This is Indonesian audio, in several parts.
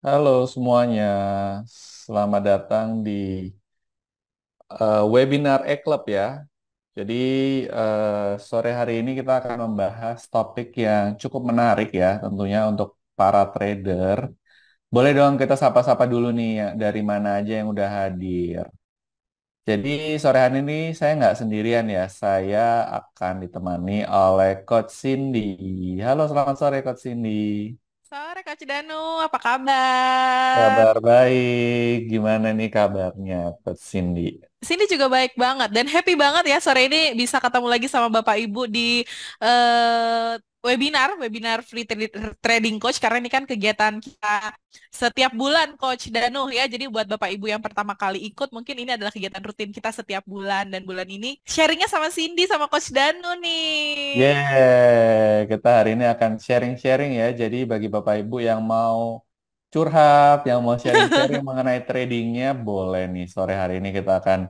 Halo semuanya, selamat datang di webinar E-Club ya. Jadi sore hari ini kita akan membahas topik yang cukup menarik ya, tentunya untuk para trader. Boleh dong kita sapa-sapa dulu nih, ya, dari mana aja yang udah hadir. Jadi sore hari ini saya nggak sendirian ya, saya akan ditemani oleh Coach Cindy. Halo, selamat sore Coach Cindy. Sore Kak Cidanu, apa kabar? Kabar baik, gimana nih kabarnya Coach Cindy? Sini juga baik banget dan happy banget ya sore ini bisa ketemu lagi sama Bapak Ibu di eh, webinar trading coach karena ini kan kegiatan kita setiap bulan Coach Danu ya. Jadi buat Bapak Ibu yang pertama kali ikut mungkin ini adalah kegiatan rutin kita setiap bulan dan bulan ini sharingnya sama Cindy sama Coach Danu nih. Kita hari ini akan sharing-sharing ya. Jadi bagi Bapak Ibu yang mau curhat, yang mau sharing-sharing mengenai tradingnya, boleh nih. Sore hari ini kita akan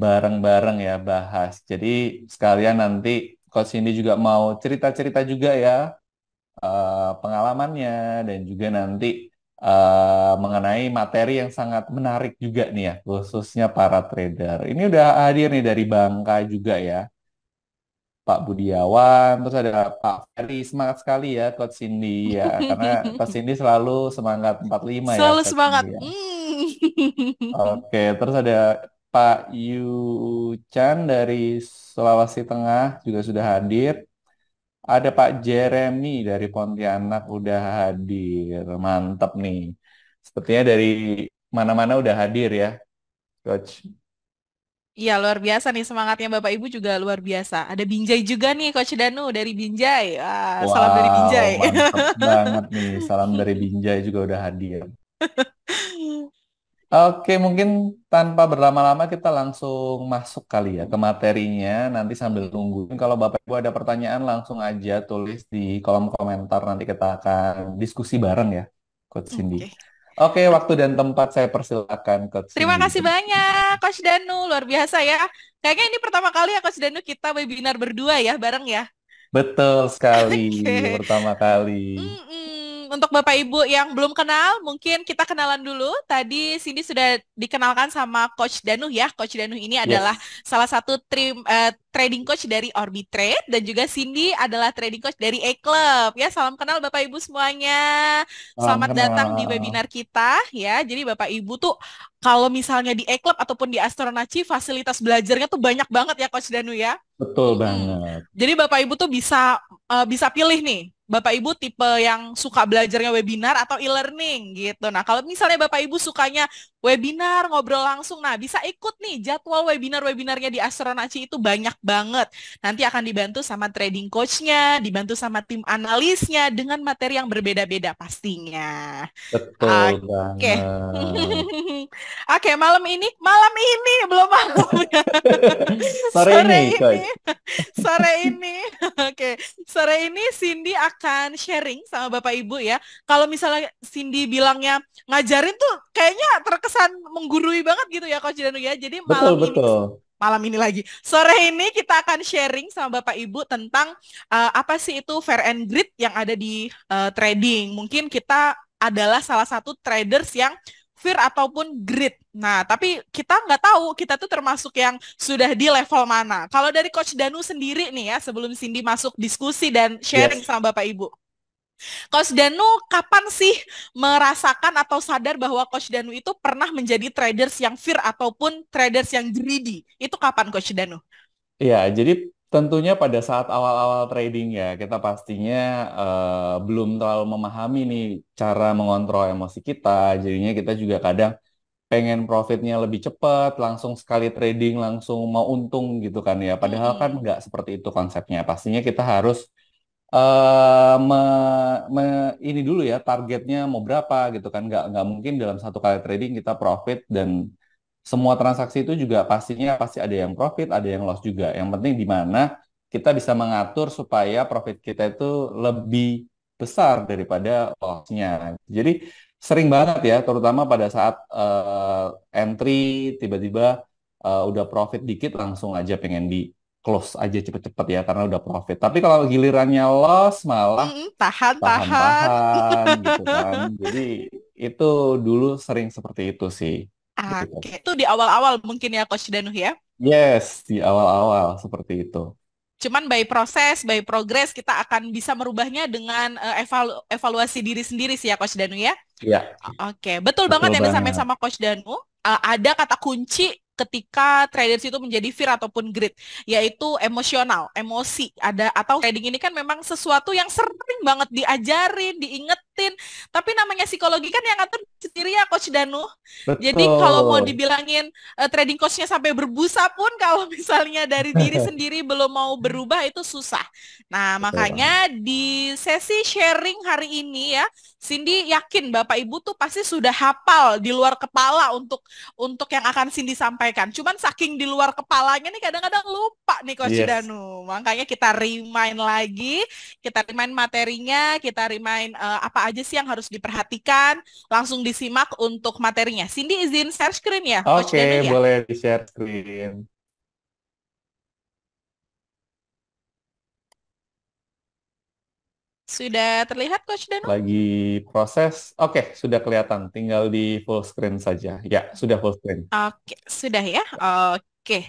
bareng-bareng ya bahas. Jadi sekalian nanti Coach Cindy juga mau cerita-cerita juga ya, pengalamannya dan juga nanti mengenai materi yang sangat menarik juga nih ya, khususnya para trader. Ini udah hadir nih dari Bangka juga ya. Pak Budiawan, terus ada Pak Ferry, semangat sekali ya Coach Cindy ya, karena Coach Cindy selalu semangat 45 ya Selalu Coach Cindy semangat. ya. Oke, terus ada Pak Yu Chan dari Sulawesi Tengah juga sudah hadir. Ada Pak Jeremy dari Pontianak udah hadir, mantap nih. Sepertinya dari mana-mana udah hadir ya, Coach. Iya, luar biasa nih semangatnya Bapak Ibu juga luar biasa. Ada Binjai juga nih Coach Danu dari Binjai. Wah, salam dari Wow, Binjai. mantap banget nih. Salam dari Binjai juga udah hadir. Oke, mungkin tanpa berlama-lama kita langsung masuk kali ya ke materinya. Nanti sambil nungguin kalau Bapak Ibu ada pertanyaan langsung aja tulis di kolom komentar. Nanti kita akan diskusi bareng ya, Coach Cindy. Oke. Oke, waktu dan tempat saya persilakan Coach Terima Cindy. kasih banyak Coach Danu, luar biasa ya. Kayaknya ini pertama kali ya Coach Danu kita webinar berdua ya, bareng ya. Betul sekali, Oke. pertama kali. Untuk Bapak Ibu yang belum kenal, mungkin kita kenalan dulu. Tadi Cindy sudah dikenalkan sama Coach Danu ya. Coach Danu ini adalah Yes, salah satu trading coach dari Orbitrade dan juga Cindy adalah trading coach dari E-Club. Ya, salam kenal Bapak Ibu semuanya. salam Selamat datang di kenal. webinar kita ya. Jadi Bapak Ibu tuh kalau misalnya di E-Club ataupun di Astronaci fasilitas belajarnya tuh banyak banget ya Coach Danu ya. Betul Mm-mm. banget. Jadi Bapak Ibu tuh bisa pilih nih. Bapak Ibu tipe yang suka belajarnya webinar atau e-learning gitu. Nah, kalau misalnya Bapak Ibu sukanya webinar, ngobrol langsung, nah bisa ikut nih jadwal webinar-webinarnya di Astronaci itu banyak banget. Nanti akan dibantu sama trading coach-nya, dibantu sama tim analisnya dengan materi yang berbeda-beda pastinya. Betul Oke. banget. Oke, malam ini belum malamnya. Sore ini, Sore ini, Coach. sore ini, oke, sore ini Cindy akan sharing sama Bapak Ibu ya. Kalau misalnya Cindy bilangnya ngajarin tuh kayaknya terkesan menggurui banget gitu ya Coach Danu ya. Jadi Betul, betul. malam ini lagi, sore ini kita akan sharing sama Bapak Ibu tentang apa sih itu fair and greed yang ada di trading. Mungkin kita adalah salah satu traders yang fear ataupun greed. Nah, tapi kita nggak tahu kita tuh termasuk yang sudah di level mana. Kalau dari Coach Danu sendiri nih ya, sebelum Cindy masuk diskusi dan sharing Yes. sama Bapak Ibu. Coach Danu kapan sih merasakan atau sadar bahwa Coach Danu itu pernah menjadi traders yang fear ataupun traders yang greedy? Itu kapan Coach Danu? Iya, jadi tentunya pada saat awal-awal trading ya, kita pastinya belum terlalu memahami nih cara mengontrol emosi kita. Jadinya kita juga kadang pengen profitnya lebih cepat, langsung sekali trading, langsung mau untung gitu kan ya. Padahal kan Mm-mm. nggak seperti itu konsepnya. Pastinya kita harus ini dulu ya targetnya mau berapa gitu kan nggak mungkin dalam satu kali trading kita profit dan semua transaksi itu juga pastinya pasti ada yang profit ada yang loss juga yang penting di mana kita bisa mengatur supaya profit kita itu lebih besar daripada lossnya jadi sering banget ya terutama pada saat entry tiba-tiba udah profit dikit langsung aja pengen di close aja cepet-cepet ya karena udah profit. Tapi kalau gilirannya loss malah Mm-mm. Tahan, tahan. tahan-tahan gitu kan. Jadi itu dulu sering seperti itu sih. Gitu. Oke, itu di awal-awal mungkin ya Coach Danuh ya. Yes, di awal-awal seperti itu. Cuman by proses, by progress kita akan bisa merubahnya dengan evaluasi diri sendiri sih ya Coach Danu ya. Ya, Oke, betul betul banget yang disampaikan banget. sama Coach Danu. Ada kata kunci ketika traders itu menjadi fear ataupun greed, yaitu emosional, emosi. Ada atau trading ini kan memang sesuatu yang sering banget diajarin, diingetin. Tapi namanya psikologi kan yang ngatur sendiri ya Coach Danu. Jadi kalau mau Betul. dibilangin trading coachnya sampai berbusa pun kalau misalnya dari diri sendiri belum mau berubah itu susah. Nah, Betul banget. makanya di sesi sharing hari ini ya, Cindy yakin Bapak Ibu tuh pasti sudah hafal di luar kepala untuk yang akan Cindy sampaikan. Cuman saking di luar kepalanya nih kadang-kadang lupa nih Coach Yes. Danu. Makanya kita remind lagi, kita remind materinya, kita remind apa aja sih yang harus diperhatikan. Langsung disimak untuk materinya. Cindy izin share screen ya, Coach Oke, Danu ya? boleh di-share screen. Sudah terlihat Coach Danu? Lagi proses. Oke, sudah kelihatan. Tinggal di full screen saja. Ya, sudah full screen. Oke, sudah ya. Oke.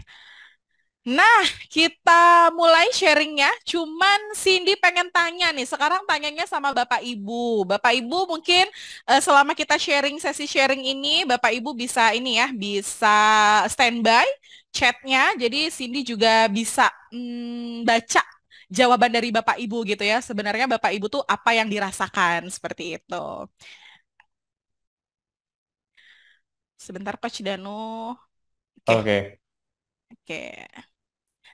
Nah, kita mulai sharingnya. Cuman Cindy pengen tanya nih. Sekarang tanyanya sama Bapak Ibu. Bapak Ibu mungkin selama kita sharing sesi sharing ini, Bapak Ibu bisa ini ya, bisa standby chatnya. Jadi Cindy juga bisa baca jawaban dari Bapak Ibu gitu ya. Sebenarnya Bapak Ibu tuh apa yang dirasakan seperti itu. Sebentar Coach Danu. Oke, Oke. oke.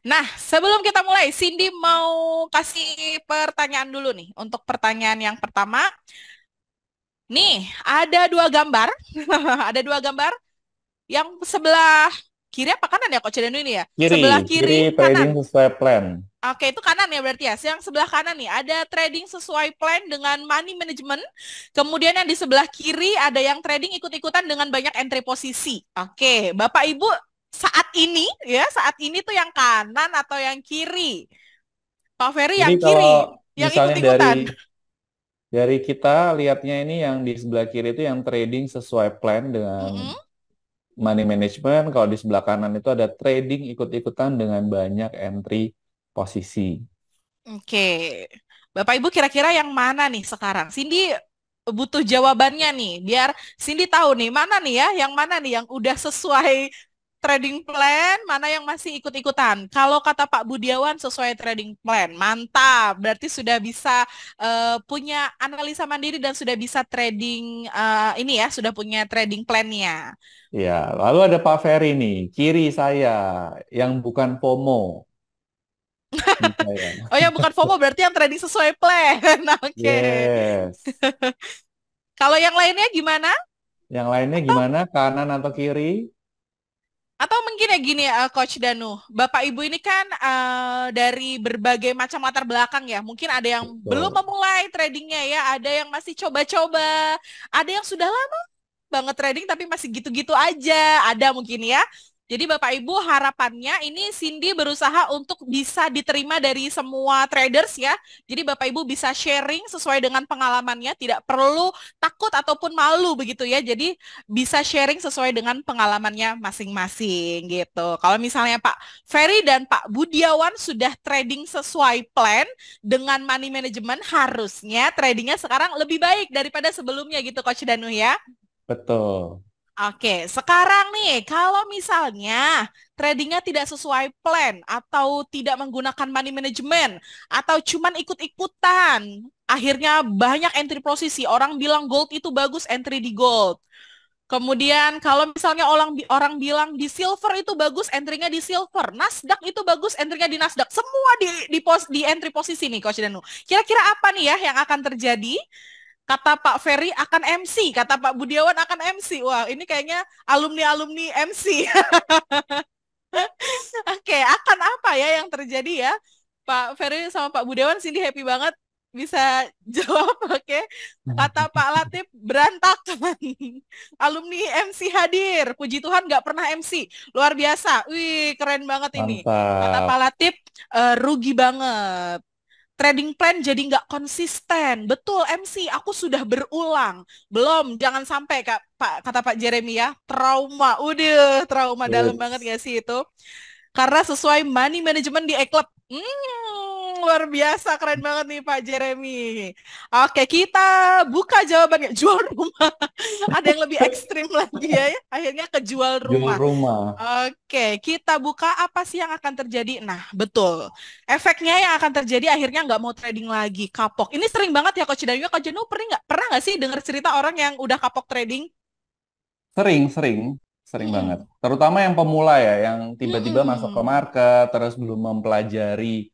Nah, sebelum kita mulai, Cindy mau kasih pertanyaan dulu nih. Untuk pertanyaan yang pertama, nih ada dua gambar, ada dua gambar. Yang sebelah kiri apa kanan ya, Coach Danu ini ya? Kiri, Sebelah kiri kiri, trading kanan. sesuai plan. Oke, itu kanan ya berarti ya. Yang sebelah kanan nih ada trading sesuai plan dengan money management. Kemudian yang di sebelah kiri ada yang trading ikut-ikutan dengan banyak entry posisi. Oke, Bapak Ibu saat ini ya, saat ini tuh yang kanan atau yang kiri? Pak Ferry Jadi yang kalau kiri, yang misalnya dari ikut-ikutan. kita lihatnya ini yang di sebelah kiri itu yang trading sesuai plan dengan Mm-mm. money management. Kalau di sebelah kanan itu ada trading ikut-ikutan dengan banyak entry posisi. Oke. Bapak Ibu kira-kira yang mana nih sekarang? Cindy butuh jawabannya nih, biar Cindy tahu nih, mana nih ya, yang mana nih yang udah sesuai trading plan, mana yang masih ikut-ikutan. Kalau kata Pak Budiawan sesuai trading plan, mantap. Berarti sudah bisa punya analisa mandiri dan sudah bisa trading ini ya, sudah punya trading plan-nya. Ya, lalu ada Pak Ferry nih, kiri saya yang bukan FOMO di saya. Oh, yang bukan FOMO berarti yang trading sesuai plan. Oke. Yes. Kalau yang lainnya gimana? Yang lainnya Atau gimana? Kanan atau kiri? atau mungkin ya gini Coach Danu, Bapak Ibu ini kan dari berbagai macam latar belakang ya. Mungkin ada yang belum Betul. memulai tradingnya ya, ada yang masih coba-coba, ada yang sudah lama banget trading tapi masih gitu-gitu aja, ada mungkin ya. Jadi Bapak Ibu harapannya ini Cindy berusaha untuk bisa diterima dari semua traders ya. Jadi Bapak Ibu bisa sharing sesuai dengan pengalamannya, tidak perlu takut ataupun malu begitu ya. Jadi bisa sharing sesuai dengan pengalamannya masing-masing gitu. Kalau misalnya Pak Ferry dan Pak Budiawan sudah trading sesuai plan dengan money management, harusnya tradingnya sekarang lebih baik daripada sebelumnya gitu Coach Danu ya. Betul. Oke, sekarang nih, kalau misalnya tradingnya tidak sesuai plan atau tidak menggunakan money management atau cuman ikut-ikutan, akhirnya banyak entry posisi. Orang bilang gold itu bagus, entry di gold. Kemudian kalau misalnya orang bilang di silver itu bagus, entry-nya di silver. Nasdaq itu bagus, entry-nya di Nasdaq. Semua di entry posisi nih, Coach Danu. Kira-kira apa nih ya yang akan terjadi? Kata Pak Ferry akan MC, kata Pak Budiawan akan MC. Wah, ini kayaknya alumni-alumni MC. Oke, akan apa ya yang terjadi ya? Pak Ferry sama Pak Budiawan sini happy banget bisa jawab, oke. Kata Pak Latif berantakan. Alumni MC hadir. Puji Tuhan nggak pernah MC. Luar biasa. Wih, keren banget ini. Kata Pak Mantap. Latif rugi banget. trading plan jadi nggak konsisten. Betul, MC, aku sudah berulang. Belum, jangan sampai kata Pak Jeremy ya, trauma. Udah, trauma dalam banget Yes. gak sih itu? Karena sesuai money management di eClub. Luar biasa, keren banget nih Pak Jeremy. Oke, kita buka jawabannya. Jual rumah. Ada yang lebih ekstrim lagi ya. Akhirnya kejual Jual rumah. rumah. Oke, kita buka apa sih yang akan terjadi? Nah, betul. Efeknya yang akan terjadi akhirnya nggak mau trading lagi, kapok. Ini sering banget ya Coach Dayu. Coach Janu pernah nggak sih dengar cerita orang yang udah kapok trading? Sering, sering, sering banget. Mm-mm. Terutama yang pemula ya, yang tiba-tiba masuk ke Mm-mm. market, terus belum mempelajari,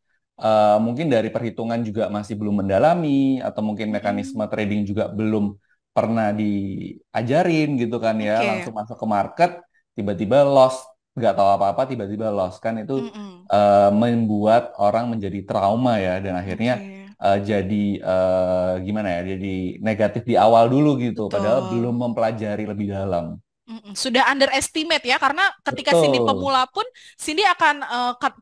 mungkin dari perhitungan juga masih belum mendalami, atau mungkin mekanisme Mm-mm. trading juga belum pernah diajarin gitu kan ya, Oke. langsung masuk ke market, tiba-tiba loss, nggak tahu apa-apa, tiba-tiba loss kan itu Mm-mm. membuat orang menjadi trauma ya, dan akhirnya Oke. jadi gimana ya, jadi negatif di awal dulu gitu, padahal belum Betul. mempelajari lebih dalam. Mm-mm. Sudah underestimate ya, karena ketika Cindy Betul. pemula pun Cindy akan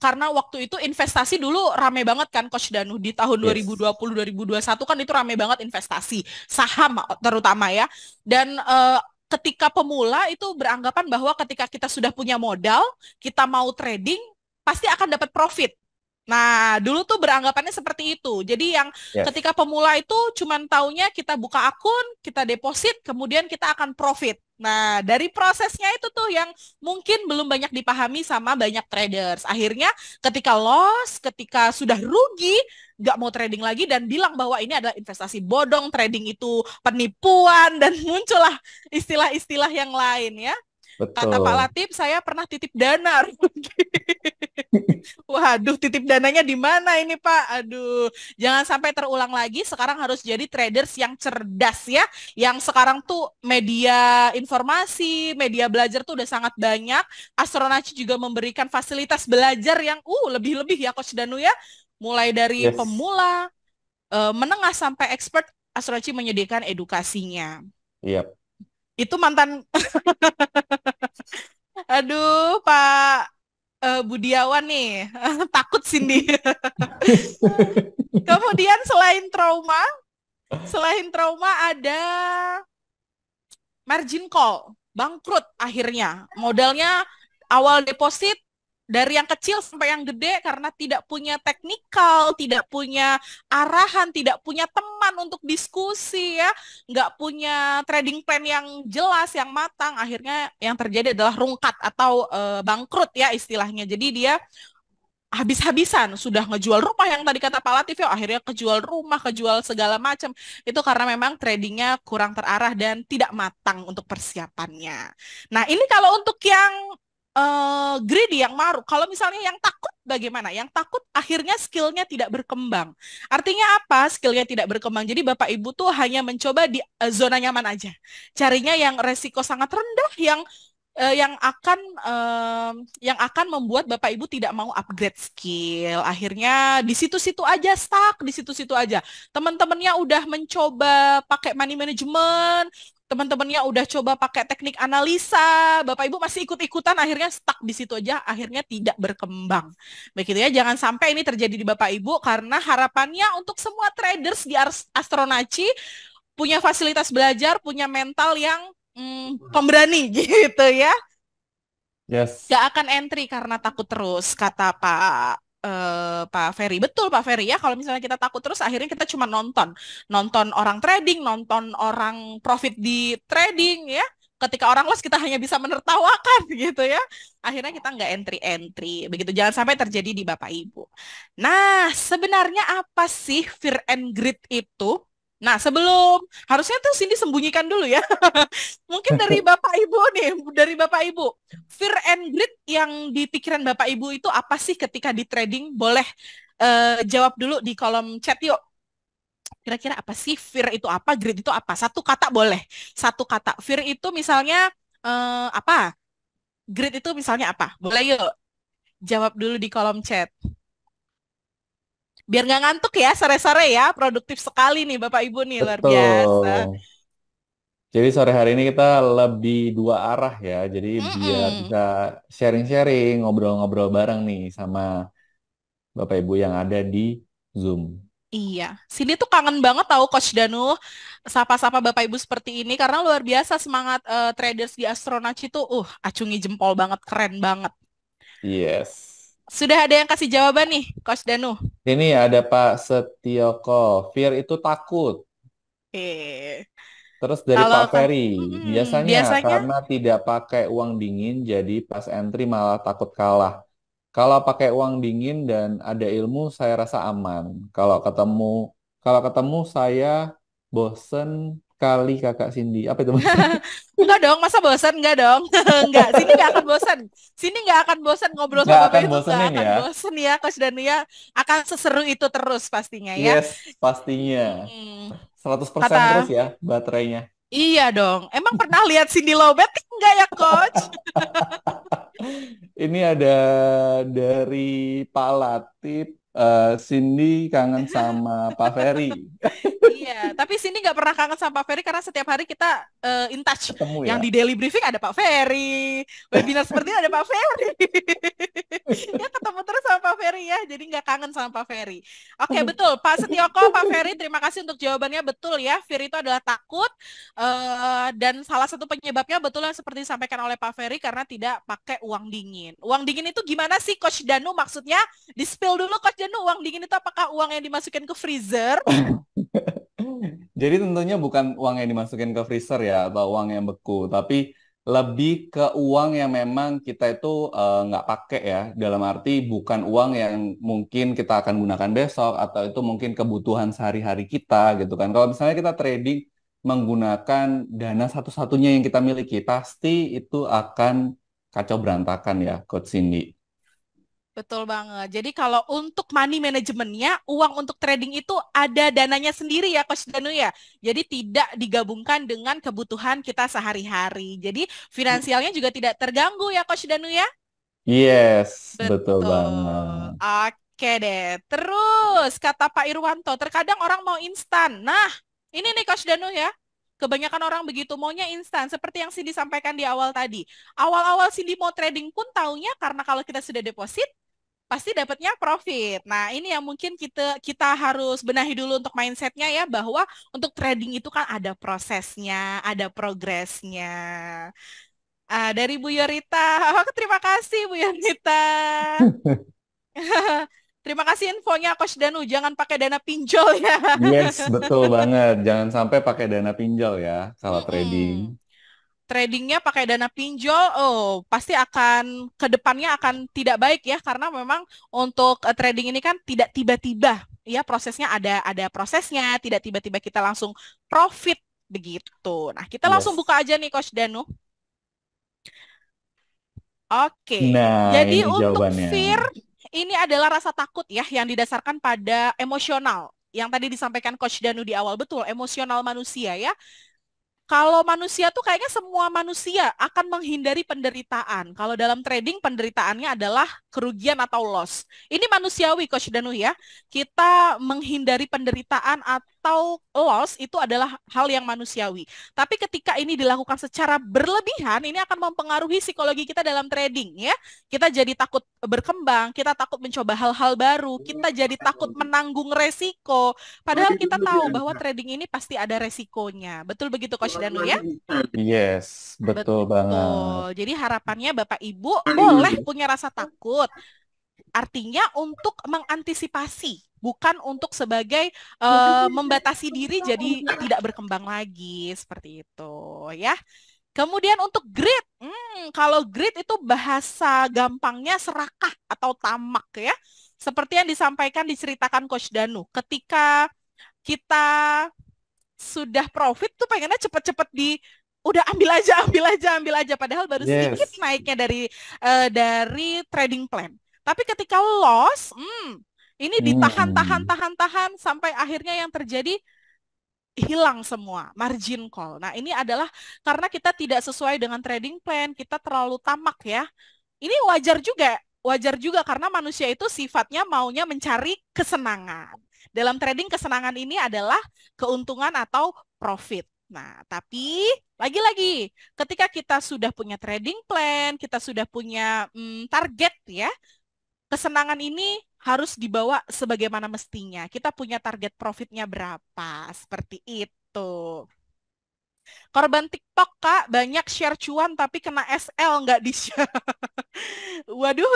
karena waktu itu investasi dulu rame banget kan Coach Danu di tahun Yes. 2020 2021 kan itu rame banget investasi saham terutama ya. Dan ketika pemula itu beranggapan bahwa ketika kita sudah punya modal, kita mau trading pasti akan dapat profit. Nah, dulu tuh beranggapannya seperti itu. Jadi yang Yes. ketika pemula itu cuman taunya kita buka akun, kita deposit, kemudian kita akan profit. Nah, dari prosesnya itu tuh yang mungkin belum banyak dipahami sama banyak traders. Akhirnya ketika loss, ketika sudah rugi, nggak mau trading lagi dan bilang bahwa ini adalah investasi bodong, trading itu penipuan, dan muncullah istilah-istilah yang lain ya. Kata Pak Betul. Latif, saya pernah titip dana. Waduh, titip dananya di mana ini Pak? Aduh, jangan sampai terulang lagi. Sekarang harus jadi traders yang cerdas ya. Yang sekarang tuh media informasi, media belajar tuh udah sangat banyak. Astronaci juga memberikan fasilitas belajar yang lebih-lebih ya Coach Danu ya. Mulai dari Yes. pemula, menengah sampai expert, Astronaci menyediakan edukasinya. Iya. Itu mantan, aduh Pak Budiawan nih, takut Cindy. Kemudian selain trauma ada margin call, bangkrut akhirnya. Modalnya awal deposit dari yang kecil sampai yang gede karena tidak punya teknikal, tidak punya arahan, tidak punya teman untuk diskusi ya, nggak punya trading plan yang jelas, yang matang. Akhirnya yang terjadi adalah rungkat atau bangkrut ya istilahnya. Jadi dia habis-habisan sudah ngejual rumah yang tadi kata Pak Latif ya akhirnya kejual rumah kejual segala macam itu karena memang tradingnya kurang terarah dan tidak matang untuk persiapannya. Nah ini kalau untuk yang greedy yang maruk, kalau misalnya yang takut bagaimana? Yang takut akhirnya skillnya tidak berkembang. Artinya apa? Skillnya tidak berkembang. Jadi Bapak Ibu tuh hanya mencoba di zona nyaman aja. Carinya yang resiko sangat rendah, eh, yang akan yang akan membuat Bapak Ibu tidak mau upgrade skill. Akhirnya di situ-situ aja stuck, di situ-situ aja. Teman-temannya udah mencoba pakai money management, teman-temannya udah coba pakai teknik analisa, Bapak Ibu masih ikut-ikutan, akhirnya stuck di situ aja, akhirnya tidak berkembang. Begitu ya, jangan sampai ini terjadi di Bapak Ibu karena harapannya untuk semua traders di Astronaci punya fasilitas belajar, punya mental yang pemberani gitu ya. Yes. Gak akan entry karena takut terus, kata Pak Ferry. Betul Pak Ferry ya, kalau misalnya kita takut terus akhirnya kita cuma nonton. Nonton orang trading, nonton orang profit di trading ya. Ketika orang loss kita hanya bisa menertawakan gitu ya. Akhirnya kita nggak entry-entry. Begitu jangan sampai terjadi di Bapak Ibu. Nah, sebenarnya apa sih fear and greed itu? Nah, sebelum harusnya tuh Cindy sembunyikan dulu ya. Mungkin dari Bapak Ibu nih, dari Bapak Ibu. Fear and greed yang di pikiran Bapak Ibu itu apa sih ketika di trading? Boleh jawab dulu di kolom chat yuk. Kira-kira apa sih fear itu apa, greed itu apa? Satu kata boleh. Satu kata. Fear itu misalnya apa? Greed itu misalnya apa? Boleh yuk. Jawab dulu di kolom chat. Biar nggak ngantuk ya sore-sore ya. Produktif sekali nih Bapak Ibu nih, luar biasa. Betul. Jadi sore hari ini kita lebih dua arah ya. Jadi biar Mm-mm. bisa sharing-sharing, ngobrol-ngobrol bareng nih sama Bapak Ibu yang ada di Zoom. Iya, Cindy tuh kangen banget tahu Coach Danu, sapa-sapa Bapak Ibu seperti ini karena luar biasa semangat traders di Astronaci itu, acungi jempol banget, keren banget. Yes. Sudah ada yang kasih jawaban nih, Coach Danu. Ini ada Pak Setioko. Fear itu takut. Eh, Terus dari kalau Pak Ferry, biasanya biasanya karena tidak pakai uang dingin, jadi pas entry malah takut kalah. Kalau pakai uang dingin dan ada ilmu, saya rasa aman. Kalau ketemu saya bosen kali kakak Cindy. Apa itu Mas? enggak dong, masa bosan? Enggak dong. Enggak, sini enggak akan bosan. Sini enggak akan bosan ngobrol Nggak sama akan Bapak itu enggak bosenin akan ya? bosan ya, Coach Danu ya. Akan seseru itu terus pastinya ya. Yes, pastinya. Mm-mm. 100% terus Kata, ya baterainya. iya dong. Emang pernah lihat Cindy Lobet? Enggak ya, Coach? Ini ada dari Pak Latif, Cindy kangen sama Pak Ferry. Iya, tapi sini nggak pernah kangen sama Pak Ferry karena setiap hari kita in touch. Ketemu Yang ya. di daily briefing ada Pak Ferry, webinar seperti ini ada Pak Ferry. Ya ketemu terus sama Pak Ferry ya, jadi nggak kangen sama Pak Ferry. Oke, betul. Pak Setioko, Pak Ferry, terima kasih untuk jawabannya. Betul ya, fear itu adalah takut. Dan salah satu penyebabnya betul yang seperti disampaikan oleh Pak Ferry karena tidak pakai uang dingin. Uang dingin itu gimana sih Coach Danu maksudnya? Di-spill dulu Coach Danu, uang dingin itu apakah uang yang dimasukin ke freezer? Jadi tentunya bukan uang yang dimasukin ke freezer ya atau uang yang beku, tapi lebih ke uang yang memang kita itu nggak pakai ya. Dalam arti bukan uang yang mungkin kita akan gunakan besok atau itu mungkin kebutuhan sehari-hari kita gitu kan. Kalau misalnya kita trading menggunakan dana satu-satunya yang kita miliki, pasti itu akan kacau berantakan ya, Coach Cindy. Betul banget. Jadi kalau untuk money manajemennya, uang untuk trading itu ada dananya sendiri ya Coach Danu ya. Jadi tidak digabungkan dengan kebutuhan kita sehari-hari. Jadi finansialnya juga tidak terganggu ya Coach Danu ya. Yes, betul Betul. banget. Oke deh. Terus kata Pak Irwanto, terkadang orang mau instan. Nah, ini nih Coach Danu ya. Kebanyakan orang begitu maunya instan, seperti yang Cindy sampaikan di awal tadi. Awal-awal Cindy mau trading pun taunya karena kalau kita sudah deposit, pasti dapatnya profit. Nah, ini yang mungkin kita kita harus benahi dulu untuk mindsetnya ya, bahwa untuk trading itu kan ada prosesnya, ada progresnya. Dari Bu Yorita, terima kasih Bu Yorita. Terima kasih infonya Coach Danu, jangan pakai dana pinjol ya. Yes, betul banget. Jangan sampai pakai dana pinjol ya kalau trading. Mm-mm. Tradingnya pakai dana pinjol, pasti akan ke depannya akan tidak baik ya karena memang untuk trading ini kan tidak tiba-tiba ya prosesnya ada prosesnya, tidak tiba-tiba kita langsung profit begitu. Nah, kita langsung Yes. buka aja nih Coach Danu. Oke. Nah, Jadi ini untuk jawabannya. fear ini adalah rasa takut ya yang didasarkan pada emosional. Yang tadi disampaikan Coach Danu di awal betul, emosional manusia ya. Kalau manusia tuh kayaknya semua manusia akan menghindari penderitaan. Kalau dalam trading penderitaannya adalah kerugian atau loss. Ini manusiawi Coach Danu ya. Kita menghindari penderitaan atau loss itu adalah hal yang manusiawi. Tapi ketika ini dilakukan secara berlebihan, ini akan mempengaruhi psikologi kita dalam trading ya. Kita jadi takut berkembang, kita takut mencoba hal-hal baru, kita jadi takut menanggung resiko. Padahal kita tahu bahwa trading ini pasti ada resikonya. Betul begitu Coach Danu ya? Yes, betul banget. Betul. Jadi harapannya Bapak Ibu boleh punya rasa takut. Artinya untuk mengantisipasi, bukan untuk sebagai membatasi diri jadi tidak berkembang lagi seperti itu ya. Kemudian untuk grit, kalau grit itu bahasa gampangnya serakah atau tamak ya. Seperti yang disampaikan diceritakan Coach Danu, ketika kita sudah profit tuh pengennya cepet-cepet udah ambil aja, ambil aja, ambil aja. Padahal baru sedikit Yes. naiknya dari trading plan. Tapi ketika loss, ini ditahan, tahan, Hmm. tahan, tahan sampai akhirnya yang terjadi hilang semua margin call. Nah, ini adalah karena kita tidak sesuai dengan trading plan, kita terlalu tamak ya. Ini wajar juga karena manusia itu sifatnya maunya mencari kesenangan. Dalam trading kesenangan ini adalah keuntungan atau profit. Nah, tapi lagi-lagi ketika kita sudah punya trading plan, kita sudah punya target ya, kesenangan ini harus dibawa sebagaimana mestinya. Kita punya target profitnya berapa, seperti itu. Korban TikTok, Kak, banyak share cuan tapi kena SL nggak di-share. Waduh,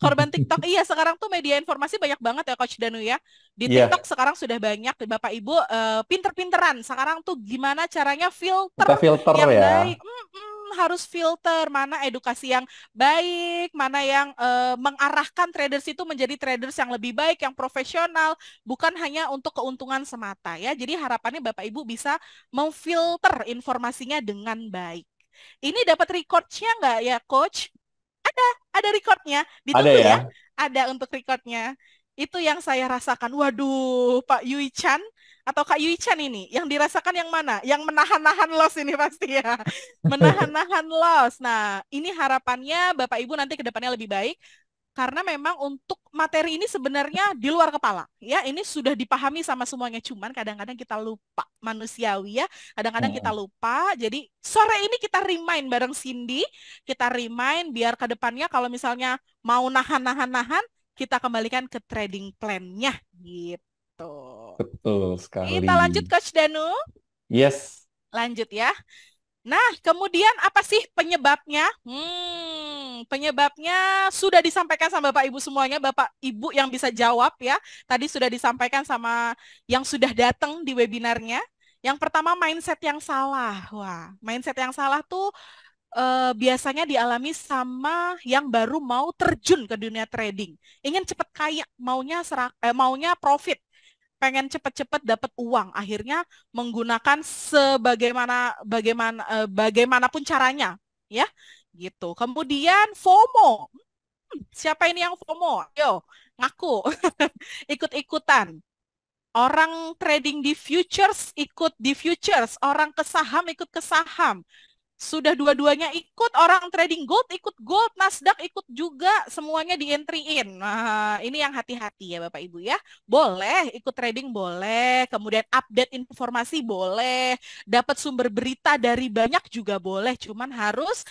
korban TikTok. Iya, sekarang tuh media informasi banyak banget ya, Coach Danu ya. Di Iya, TikTok sekarang sudah banyak, Bapak Ibu pinter-pinteran. Sekarang tuh gimana caranya filter kita filter yang ya. baik. Harus filter mana edukasi yang baik, mana yang mengarahkan traders itu menjadi traders yang lebih baik, yang profesional, bukan hanya untuk keuntungan semata ya. Jadi harapannya Bapak Ibu bisa memfilter informasinya dengan baik. Ini dapat record-nya nggak ya, Coach? Ada recordnya, Ada ditunggu ya. ya. Ada untuk recordnya. Itu yang saya rasakan. Waduh, Pak Yui Chan atau Kak Yui Chan ini, yang dirasakan yang mana? Yang menahan-nahan loss ini pasti ya. Menahan-nahan loss. Nah, ini harapannya Bapak Ibu nanti ke depannya lebih baik. Karena memang untuk materi ini sebenarnya di luar kepala. Ya, ini sudah dipahami sama semuanya. Cuman kadang-kadang kita lupa. Manusiawi ya. Kadang-kadang kita Mm-mm. lupa. Jadi sore ini kita remind bareng Cindy. Kita remind biar ke depannya kalau misalnya mau nahan-nahan-nahan, kita kembalikan ke trading plan-nya. Gitu. Betul sekali. Kita lanjut Coach Danu. Yes. Lanjut ya. Nah, kemudian apa sih penyebabnya? Penyebabnya sudah disampaikan sama Bapak Ibu semuanya, Bapak Ibu yang bisa jawab ya. Tadi sudah disampaikan sama yang sudah datang di webinarnya. Yang pertama mindset yang salah. Wah, mindset yang salah tuh biasanya dialami sama yang baru mau terjun ke dunia trading. Ingin cepat kaya, maunya profit, pengen cepet-cepet dapat uang, akhirnya menggunakan bagaimanapun caranya, ya, gitu. Kemudian FOMO. Siapa ini yang FOMO? Yo, ngaku. Ikut-ikutan. Orang trading di futures ikut di futures, orang ke saham ikut ke saham. Sudah dua-duanya ikut, orang trading gold ikut gold, Nasdaq ikut juga, semuanya di entry-in. Nah, ini yang hati-hati ya Bapak Ibu ya. Boleh ikut trading boleh, kemudian update informasi boleh, dapat sumber berita dari banyak juga boleh, cuman harus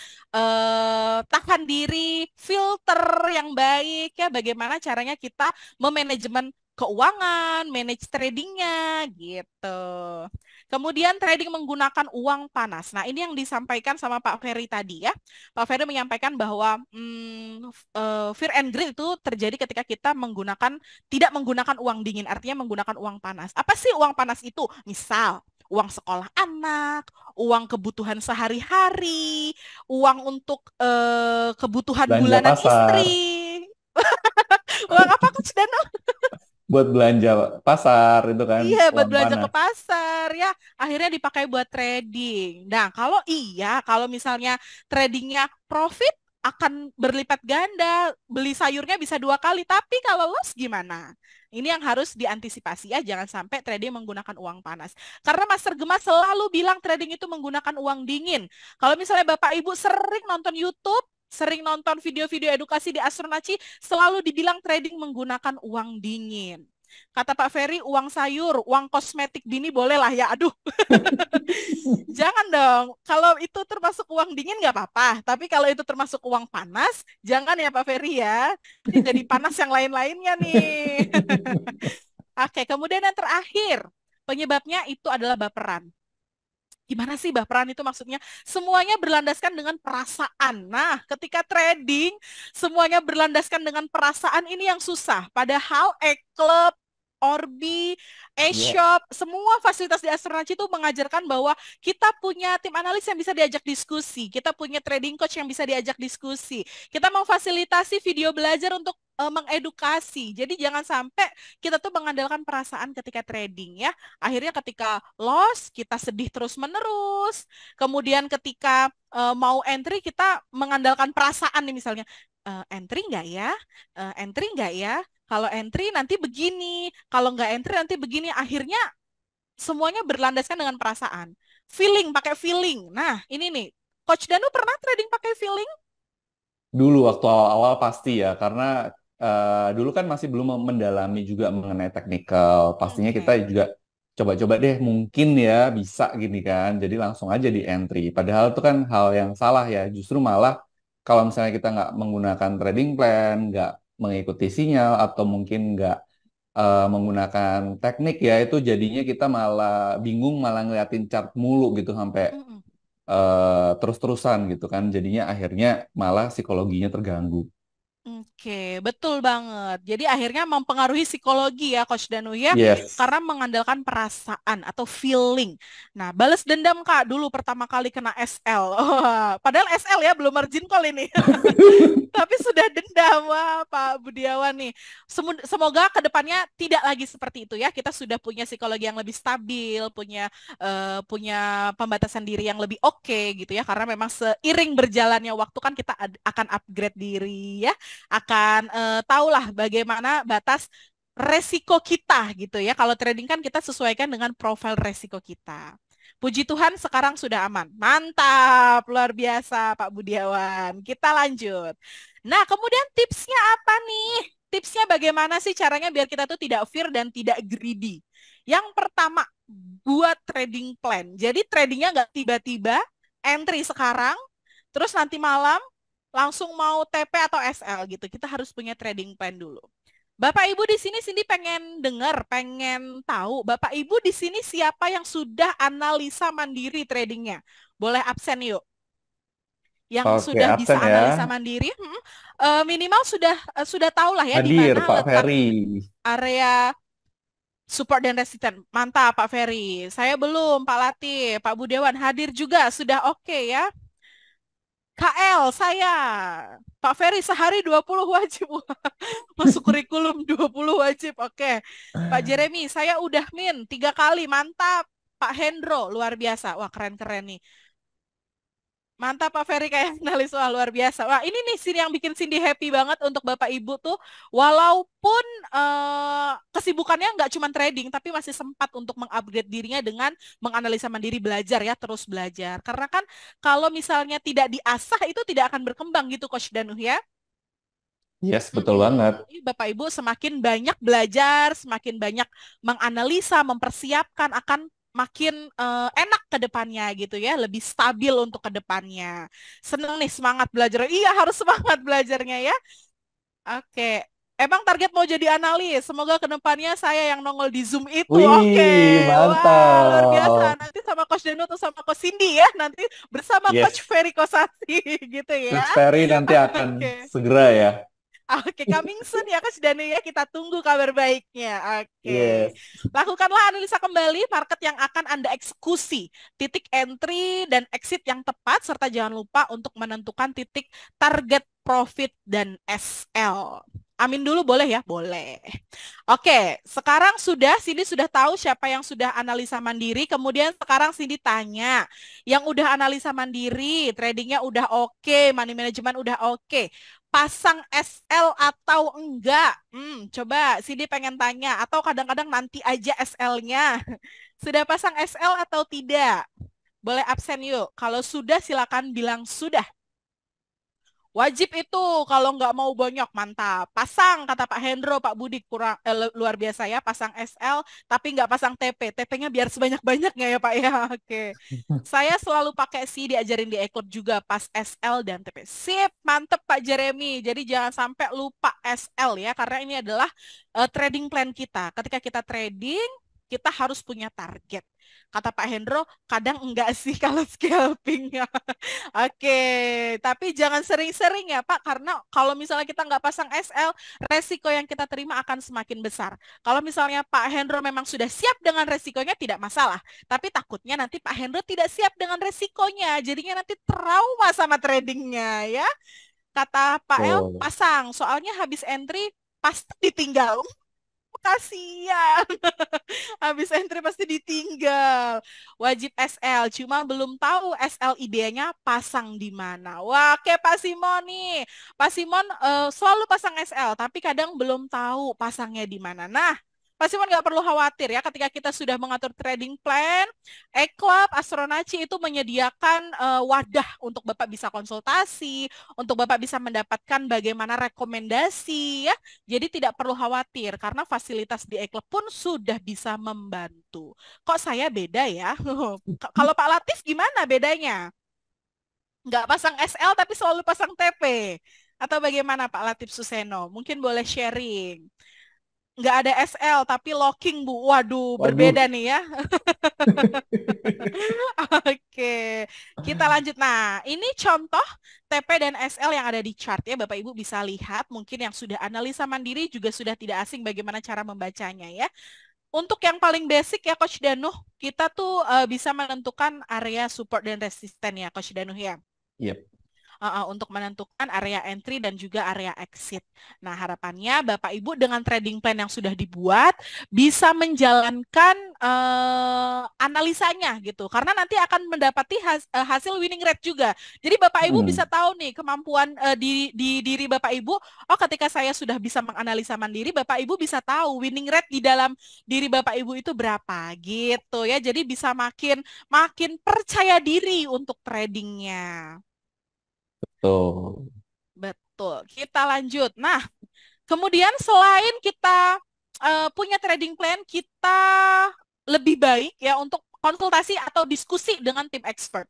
tahan diri, filter yang baik ya, bagaimana caranya kita memanajemen keuangan, manage tradingnya gitu. Kemudian trading menggunakan uang panas. Nah, ini yang disampaikan sama Pak Ferry tadi ya. Pak Ferry menyampaikan bahwa fear and greed itu terjadi ketika kita tidak menggunakan uang dingin, artinya menggunakan uang panas. Apa sih uang panas itu? Misal, uang sekolah anak, uang kebutuhan sehari-hari, uang untuk kebutuhan Belanja bulanan pasar. istri. Uang apa Coach Dano? Buat belanja pasar itu kan Iya, buat uang belanja ke panas. pasar ya. Akhirnya dipakai buat trading. Nah, kalau misalnya tradingnya profit akan berlipat ganda, beli sayurnya bisa 2 kali. Tapi kalau loss gimana? Ini yang harus diantisipasi ya, jangan sampai trading menggunakan uang panas. Karena Master Gema selalu bilang trading itu menggunakan uang dingin. Kalau misalnya Bapak Ibu sering nonton YouTube, sering nonton video-video edukasi di Astronaci, selalu dibilang trading menggunakan uang dingin. Kata Pak Ferry, uang sayur, uang kosmetik bini boleh lah ya. Aduh, jangan dong. Kalau itu termasuk uang dingin nggak apa-apa. Tapi kalau itu termasuk uang panas, jangan ya Pak Ferry ya. Nanti jadi panas yang lain-lainnya nih. Oke, kemudian yang terakhir, penyebabnya itu adalah baperan. Gimana sih baperan itu maksudnya? Semuanya berlandaskan dengan perasaan. Nah, ketika trading, semuanya berlandaskan dengan perasaan, ini yang susah. Padahal e-club, Orbi, Iya. e-shop, semua fasilitas di Astronaci itu mengajarkan bahwa kita punya tim analis yang bisa diajak diskusi, kita punya trading coach yang bisa diajak diskusi, kita memfasilitasi video belajar untuk mengedukasi. Jadi jangan sampai kita tuh mengandalkan perasaan ketika trading ya. Akhirnya ketika loss, kita sedih terus-menerus. Kemudian ketika mau entry, kita mengandalkan perasaan nih misalnya. Entry nggak ya? Entry nggak ya? Kalau entry nanti begini, kalau nggak entry nanti begini. Akhirnya semuanya berlandaskan dengan perasaan. Feeling, pakai feeling. Nah, ini nih. Coach Danu pernah trading pakai feeling? Dulu waktu awal-awal pasti ya, karena dulu kan masih belum mendalami juga mengenai teknikal. Pastinya kita Oke. juga coba-coba deh, mungkin ya bisa gini kan. Jadi langsung aja di entry. Padahal itu kan hal yang salah ya. Justru malah kalau misalnya kita nggak menggunakan trading plan, nggak mengikuti sinyal atau mungkin nggak menggunakan teknik ya, itu jadinya kita malah bingung, malah ngeliatin chart mulu gitu sampai Mm-mm. terus-terusan gitu kan. Jadinya akhirnya malah psikologinya terganggu. Oke, betul banget. Jadi akhirnya mempengaruhi psikologi ya, Coach Danu ya, Yes. karena mengandalkan perasaan atau feeling. Nah, balas dendam Kak dulu pertama kali kena SL. Padahal SL ya, belum margin call ini. Tapi sudah dendam, wah Pak Budiawan nih. Semoga kedepannya tidak lagi seperti itu ya. Kita sudah punya psikologi yang lebih stabil, punya pembatasan diri yang lebih oke gitu ya. Karena memang seiring berjalannya waktu kan kita akan upgrade diri ya, akan tahulah bagaimana batas resiko kita gitu ya. Kalau trading kan kita sesuaikan dengan profil resiko kita. Puji Tuhan sekarang sudah aman. Mantap, luar biasa Pak Budiawan. Kita lanjut. Nah, kemudian tipsnya apa nih? Tipsnya bagaimana sih caranya biar kita tuh tidak fear dan tidak greedy? Yang pertama, buat trading plan. Jadi tradingnya nggak tiba-tiba entry sekarang, terus nanti malam langsung mau TP atau SL gitu. Kita harus punya trading plan dulu. Bapak Ibu di sini Cindy pengen dengar, pengen tahu. Bapak Ibu di sini siapa yang sudah analisa mandiri tradingnya? Boleh absen yuk. Yang Oke, sudah bisa absen ya. analisa mandiri, minimal sudah tahu lah ya di Hadir mana Pak letak Ferry. area support dan resisten. Mantap Pak Ferry. Saya belum, Pak Latif, Pak Budewan hadir juga. Sudah oke ya. KL saya. Pak Ferry sehari 20 wajib. Masuk kurikulum 20 wajib. Oke. Pak Jeremy, saya udah min 3 kali. Mantap. Pak Hendro, luar biasa. Wah, keren-keren nih. Mantap Pak Ferry kayak analis, wah luar biasa. Wah ini nih sini yang bikin Cindy happy banget untuk Bapak Ibu tuh. Walaupun kesibukannya nggak cuma trading, tapi masih sempat untuk mengupgrade dirinya dengan menganalisa mandiri, belajar ya, terus belajar. Karena kan kalau misalnya tidak diasah itu tidak akan berkembang gitu Coach Danuh ya. Yes, betul banget. Jadi Bapak Ibu semakin banyak belajar, semakin banyak menganalisa, mempersiapkan akan makin enak ke depannya gitu ya, lebih stabil untuk ke depannya. Seneng nih semangat belajar. Iya, harus semangat belajarnya ya. Oke. Emang target mau jadi analis. Semoga ke depannya saya yang nongol di Zoom itu. Oke. Wih, Wah, luar biasa. mantap. Nanti sama Coach Deno atau sama Coach Cindy ya. Nanti bersama Coach Yes, Ferry Kosasi gitu ya. Coach Ferry nanti akan Oke. segera ya. Oke, coming soon ya Coach Danu ya. Kita tunggu kabar baiknya. Oke. Yes. Lakukanlah analisa kembali market yang akan Anda eksekusi. Titik entry dan exit yang tepat, serta jangan lupa untuk menentukan titik target profit dan SL. Amin dulu boleh ya? Boleh. Oke, sekarang Cindy sudah tahu siapa yang sudah analisa mandiri. Kemudian sekarang Cindy tanya, yang udah analisa mandiri, tradingnya udah oke, money management udah oke, pasang SL atau enggak? Coba Cindy pengen tanya. Atau kadang-kadang nanti aja SL-nya. Sudah pasang SL atau tidak? Boleh absen yuk. Kalau sudah silakan bilang sudah. Wajib itu kalau nggak mau bonyok, mantap. Pasang kata Pak Hendro, Pak Budi kurang luar biasa ya, pasang SL tapi nggak pasang TP. TP-nya biar sebanyak-banyaknya ya Pak ya. Oke. Saya selalu pakai diajarin di e-club juga pas SL dan TP. Sip, mantep Pak Jeremy. Jadi jangan sampai lupa SL ya, karena ini adalah trading plan kita. Ketika kita trading, kita harus punya target. Kata Pak Hendro, kadang enggak sih kalau scalping. Oke, tapi jangan sering-sering ya Pak, karena kalau misalnya kita nggak pasang SL, resiko yang kita terima akan semakin besar. Kalau misalnya Pak Hendro memang sudah siap dengan resikonya, tidak masalah. Tapi takutnya nanti Pak Hendro tidak siap dengan resikonya, jadinya nanti trauma sama tradingnya ya. Kata Pak El, Betul. pasang, soalnya habis entry pasti ditinggal. Kasihan. Habis entry pasti ditinggal. Wajib SL, cuma belum tahu SL idenya pasang di mana. Wah, kayak Pak Simon nih. Pak Simon selalu pasang SL, tapi kadang belum tahu pasangnya di mana. Nah, Pak Simon nggak perlu khawatir ya, ketika kita sudah mengatur trading plan, E-Club, Astronaci itu menyediakan wadah untuk Bapak bisa konsultasi, untuk Bapak bisa mendapatkan bagaimana rekomendasi ya. Jadi tidak perlu khawatir karena fasilitas di e-club pun sudah bisa membantu. Kok saya beda ya? Kalau Pak Latif gimana bedanya? Nggak pasang SL tapi selalu pasang TP. Atau bagaimana Pak Latif Suseno? Mungkin boleh sharing. Nggak ada SL tapi locking Bu. Waduh, Waduh. berbeda nih ya. Oke, kita lanjut. Nah, ini contoh TP dan SL yang ada di chart ya. Bapak Ibu bisa lihat, mungkin yang sudah analisa mandiri juga sudah tidak asing bagaimana cara membacanya ya. Untuk yang paling basic ya Coach Danuh, kita tuh bisa menentukan area support dan resisten ya Coach Danuh ya. Yep. Untuk menentukan area entry dan juga area exit. Nah, harapannya Bapak Ibu dengan trading plan yang sudah dibuat bisa menjalankan analisanya gitu. Karena nanti akan mendapati hasil winning rate juga. Jadi Bapak Ibu bisa Hmm. tahu nih kemampuan di diri Bapak Ibu. Oh, ketika saya sudah bisa menganalisa mandiri, Bapak Ibu bisa tahu winning rate di dalam diri Bapak Ibu itu berapa gitu ya. Jadi bisa makin makin percaya diri untuk tradingnya. Tuh. Betul. Kita lanjut. Nah, kemudian selain kita punya trading plan, kita lebih baik ya untuk konsultasi atau diskusi dengan tim expert.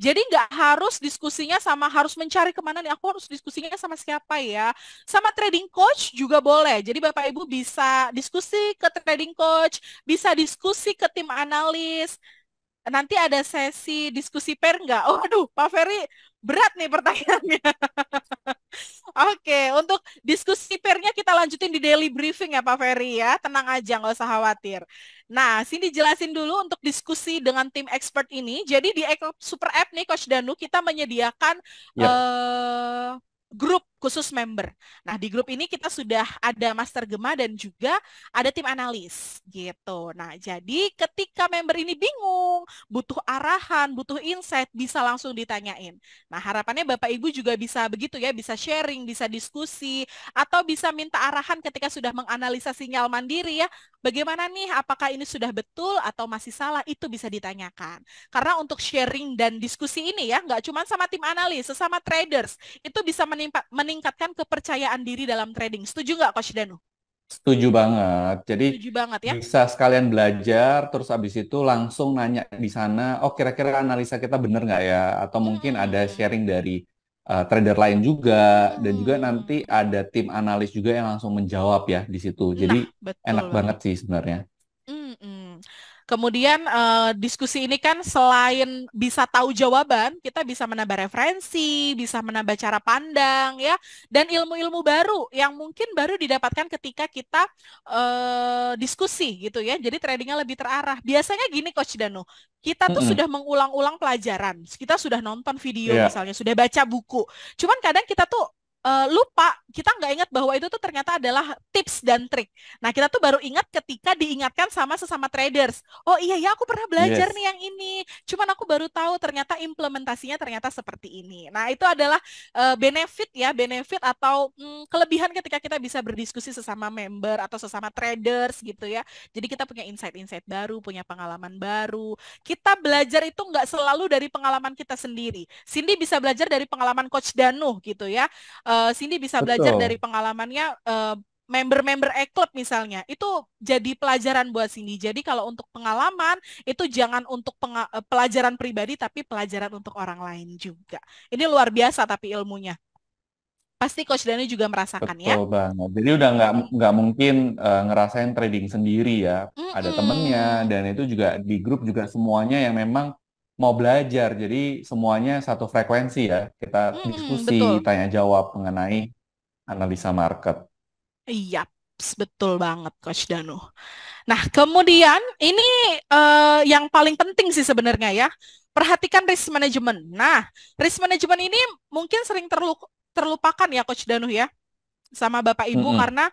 Jadi nggak harus diskusinya sama harus mencari kemana nih, aku harus diskusinya sama siapa ya. Sama trading coach juga boleh. Jadi Bapak Ibu bisa diskusi ke trading coach, bisa diskusi ke tim analis. Nanti ada sesi diskusi pair nggak? Oh, aduh, Pak Ferry, berat nih pertanyaannya. Oke, untuk diskusi pairnya kita lanjutin di daily briefing ya Pak Ferry ya. Tenang aja, nggak usah khawatir. Nah, sini jelasin dulu untuk diskusi dengan tim expert ini. Jadi di Super App nih Coach Danu, kita menyediakan Yep. grup khusus member. Nah, di grup ini kita sudah ada Master Gema dan juga ada tim analis gitu. Nah, jadi ketika member ini bingung, butuh arahan, butuh insight, bisa langsung ditanyain. Nah, harapannya Bapak Ibu juga bisa begitu ya, bisa sharing, bisa diskusi, atau bisa minta arahan ketika sudah menganalisa sinyal mandiri ya. Bagaimana nih, apakah ini sudah betul atau masih salah, itu bisa ditanyakan. Karena untuk sharing dan diskusi ini ya, nggak cuma sama tim analis, sesama traders, itu bisa meningkatkan kepercayaan diri dalam trading. Setuju nggak Coach Danu? Setuju banget. Jadi Setuju banget ya? bisa sekalian belajar, terus habis itu langsung nanya di sana, oh kira-kira analisa kita bener nggak ya? Atau mungkin ada Hmm. sharing dari trader lain juga, dan juga nanti Hmm. ada tim analis juga yang langsung menjawab ya di situ. Jadi Nah, betul enak banget banget. sih sebenarnya. Mm-mm. Kemudian diskusi ini kan selain bisa tahu jawaban, kita bisa menambah referensi, bisa menambah cara pandang ya, dan ilmu-ilmu baru yang mungkin baru didapatkan ketika kita diskusi gitu ya. Jadi tradingnya lebih terarah. Biasanya gini Coach Danu, kita tuh Mm-mm. sudah mengulang-ulang pelajaran, kita sudah nonton video Iya. misalnya, sudah baca buku. Cuman kadang kita tuh lupa, kita nggak ingat bahwa itu tuh ternyata adalah tips dan trik. Nah, kita tuh baru ingat ketika diingatkan sama sesama traders. Oh iya ya, aku pernah belajar nih Yes. yang ini. Cuman aku baru tahu ternyata implementasinya ternyata seperti ini. Nah, itu adalah benefit ya, benefit atau kelebihan ketika kita bisa berdiskusi sesama member atau sesama traders gitu ya. Jadi kita punya insight-insight baru, punya pengalaman baru. Kita belajar itu nggak selalu dari pengalaman kita sendiri. Cindy bisa belajar dari pengalaman Coach Danuh gitu ya. Cindy bisa belajar dari Betul. pengalamannya member-member e-club misalnya. Itu jadi pelajaran buat Cindy. Jadi kalau untuk pengalaman itu jangan untuk pelajaran pribadi tapi pelajaran untuk orang lain juga. Ini luar biasa tapi ilmunya. Pasti Coach Dani juga merasakan ya. Betul banget. Jadi udah nggak mungkin ngerasain trading sendiri ya. Ada temennya Mm-mm. dan itu juga di grup juga semuanya yang memang mau belajar. Jadi semuanya satu frekuensi ya. Kita Mm-mm, diskusi, betul. tanya jawab mengenai analisa market. Iya, betul banget Coach Danu. Nah, kemudian ini yang paling penting sih sebenarnya ya. Perhatikan risk management. Nah, risk management ini mungkin sering terlupakan ya Coach Danu ya sama Bapak Ibu Mm-mm. karena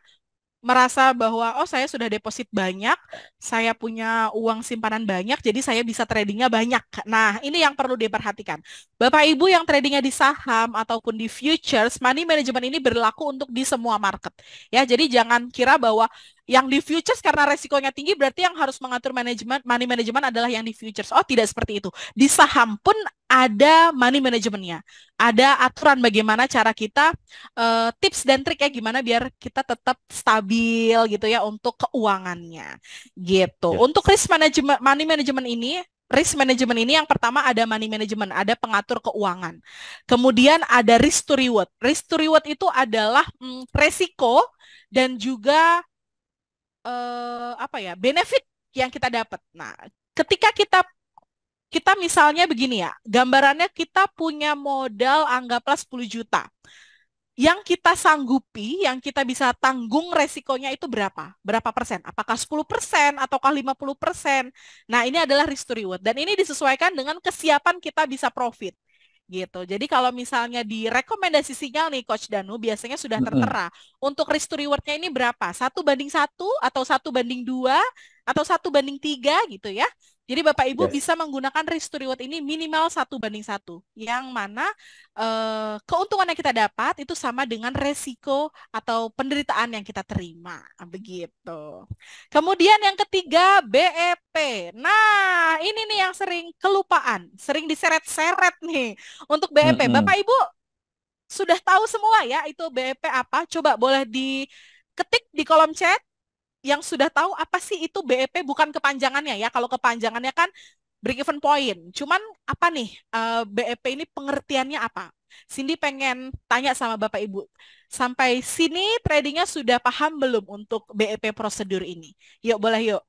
merasa bahwa oh saya sudah deposit banyak, saya punya uang simpanan banyak, jadi saya bisa tradingnya banyak. Nah, ini yang perlu diperhatikan. Bapak Ibu yang tradingnya di saham ataupun di futures, money management ini berlaku untuk di semua market. Ya, jadi jangan kira bahwa yang di futures karena resikonya tinggi berarti yang harus mengatur manajemen money management adalah yang di futures. Oh, tidak seperti itu. Di saham pun ada money managementnya. Ada aturan bagaimana cara kita tips dan trik ya gimana biar kita tetap stabil gitu ya untuk keuangannya gitu. Ya. Untuk risk management money management ini Risk management ini yang pertama ada money management, ada pengatur keuangan. Kemudian ada risk to reward. Risk to reward itu adalah resiko dan juga apa ya, benefit yang kita dapat. Nah, ketika kita kita misalnya begini ya, gambarannya kita punya modal anggaplah 10 juta. Yang kita sanggupi, yang kita bisa tanggung resikonya itu berapa? Berapa persen? Apakah 10% ataukah 50%? Nah, ini adalah risk to reward. Dan ini disesuaikan dengan kesiapan kita bisa profit. Gitu. Jadi kalau misalnya di rekomendasi sinyal nih Coach Danu, biasanya sudah Mm-mm. tertera. Untuk risk to reward-nya ini berapa? 1:1 atau 1:2 atau 1:3 gitu ya. Jadi Bapak Ibu Yes. bisa menggunakan risk to reward ini minimal 1:1. Yang mana keuntungan yang kita dapat itu sama dengan resiko atau penderitaan yang kita terima. Begitu. Kemudian yang ketiga BEP. Nah, ini nih yang sering kelupaan, sering diseret-seret nih untuk BEP. Bapak Mm-mm. Ibu sudah tahu semua ya itu BEP apa? Coba boleh diketik di kolom chat yang sudah tahu apa sih itu BEP, bukan kepanjangannya ya. Kalau kepanjangannya kan break even point. Cuman apa nih BEP ini pengertiannya apa? Cindy pengen tanya sama Bapak Ibu. Sampai sini tradingnya sudah paham belum untuk BEP prosedur ini? Yuk boleh yuk.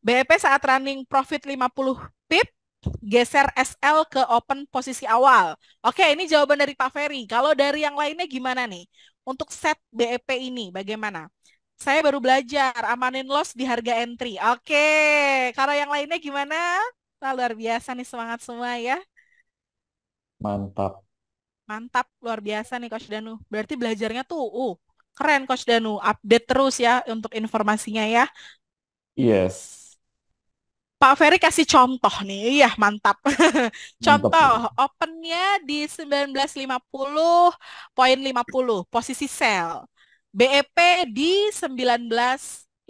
BEP saat running profit 50 pip, geser SL ke open posisi awal. Oke, ini jawaban dari Pak Ferry. Kalau dari yang lainnya gimana nih? Untuk set BEP ini bagaimana? Saya baru belajar amanin loss di harga entry. Oke, kalau yang lainnya gimana? Nah, luar biasa nih, semangat semua ya. Mantap. Mantap, luar biasa nih Coach Danu. Berarti belajarnya tuh, keren Coach Danu. Update terus ya untuk informasinya ya. Yes. Pak Ferry kasih contoh nih. Iya, mantap. Mantap Contoh, nih. opennya di 19.50.50, posisi sell. BEP di 19.50.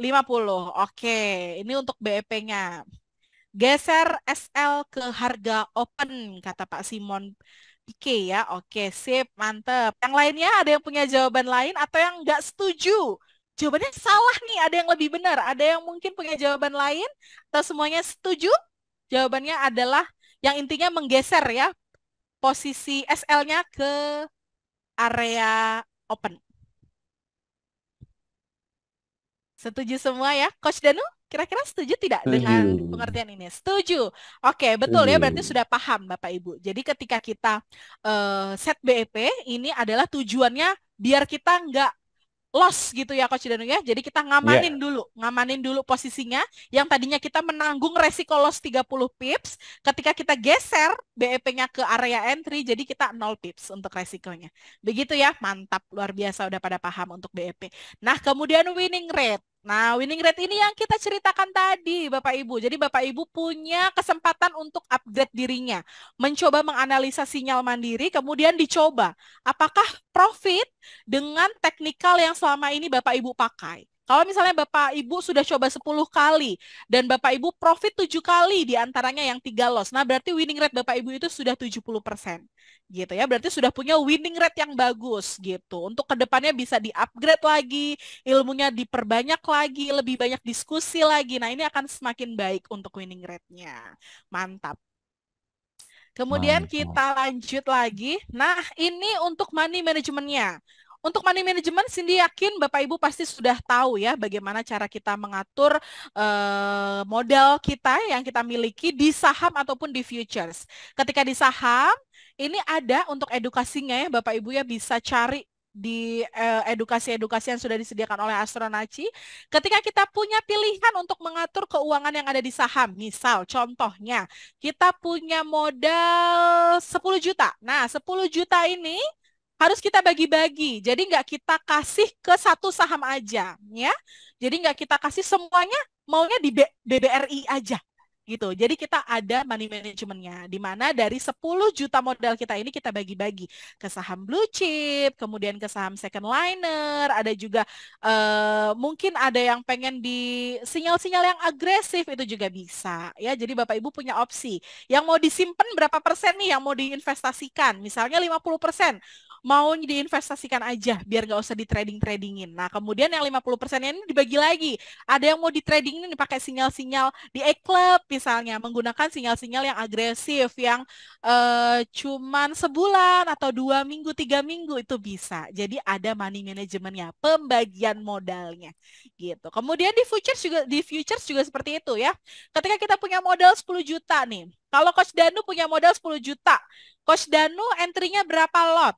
Oke, ini untuk BEP-nya. Geser SL ke harga open, kata Pak Simon Oke ya. Oke, sip, mantep. Yang lainnya ada yang punya jawaban lain atau yang nggak setuju? Jawabannya salah nih, ada yang lebih benar. Ada yang mungkin punya jawaban lain atau semuanya setuju? Jawabannya adalah yang intinya menggeser ya posisi SL-nya ke area open. Setuju semua ya, Coach Danu? Kira-kira setuju tidak Setuju. dengan pengertian ini? Setuju. Oke, betul ya. Berarti Setuju. sudah paham, Bapak Ibu. Jadi ketika kita set BEP, ini adalah tujuannya biar kita nggak loss gitu ya Coach Danu ya. Jadi kita Ya. ngamanin dulu posisinya yang tadinya kita menanggung resiko loss 30 pips, ketika kita geser BEP-nya ke area entry jadi kita 0 pips untuk resikonya. Begitu ya, mantap, luar biasa udah pada paham untuk BEP. Nah, kemudian winning rate. Nah, winning rate ini yang kita ceritakan tadi, Bapak Ibu. Jadi Bapak Ibu punya kesempatan untuk upgrade dirinya, mencoba menganalisa sinyal mandiri, kemudian dicoba apakah profit dengan teknikal yang selama ini Bapak Ibu pakai. Kalau misalnya Bapak Ibu sudah coba 10 kali dan Bapak Ibu profit 7 kali di antaranya yang 3 loss. Nah, berarti winning rate Bapak Ibu itu sudah 70%. Gitu ya. Berarti sudah punya winning rate yang bagus gitu. Untuk kedepannya bisa di-upgrade lagi, ilmunya diperbanyak lagi, lebih banyak diskusi lagi. Nah, ini akan semakin baik untuk winning rate-nya. Mantap. Kemudian Mantap. kita lanjut lagi. Nah, ini untuk money manajemennya. Untuk money management, Cindy yakin Bapak Ibu pasti sudah tahu ya bagaimana cara kita mengatur modal kita yang kita miliki di saham ataupun di futures. Ketika di saham, ini ada untuk edukasinya ya Bapak Ibu ya bisa cari di edukasi-edukasi yang sudah disediakan oleh Astronaci. Ketika kita punya pilihan untuk mengatur keuangan yang ada di saham, misal contohnya kita punya modal 10 juta. Nah, 10 juta ini harus kita bagi-bagi. Jadi nggak kita kasih ke satu saham aja, ya. Jadi nggak kita kasih semuanya, maunya di BBRI aja. Gitu. Jadi kita ada money managementnya, di mana dari 10 juta modal kita ini kita bagi-bagi ke saham blue chip, kemudian ke saham second liner, ada juga mungkin ada yang pengen di sinyal-sinyal yang agresif itu juga bisa ya. Jadi Bapak Ibu punya opsi. Yang mau disimpan berapa persen nih yang mau diinvestasikan? Misalnya 50%. Mau diinvestasikan aja biar nggak usah di tradingin. Nah, kemudian yang 50% ini dibagi lagi. Ada yang mau di trading ini pakai sinyal-sinyal di E-Club misalnya menggunakan sinyal-sinyal yang agresif, yang cuman sebulan atau 2 minggu, 3 minggu itu bisa. Jadi ada money manajemennya, pembagian modalnya, gitu. Kemudian di futures juga seperti itu ya. Ketika kita punya modal 10 juta nih, kalau Coach Danu punya modal 10 juta, Coach Danu entry-nya berapa lot?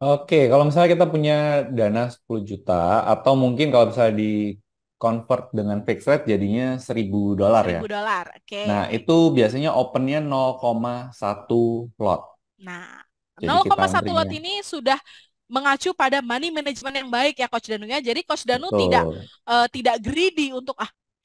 Oke, kalau misalnya kita punya dana 10 juta atau mungkin kalau misalnya di convert dengan fixed rate jadinya $1.000 ya. 1.000 dolar, oke. Nah, itu biasanya opennya 0,1 lot. Nah, Jadi kita 0,1 entry-nya. lot ini sudah mengacu pada money management yang baik ya Coach Danu ya. Jadi Coach Danu tidak Betul. tidak greedy untuk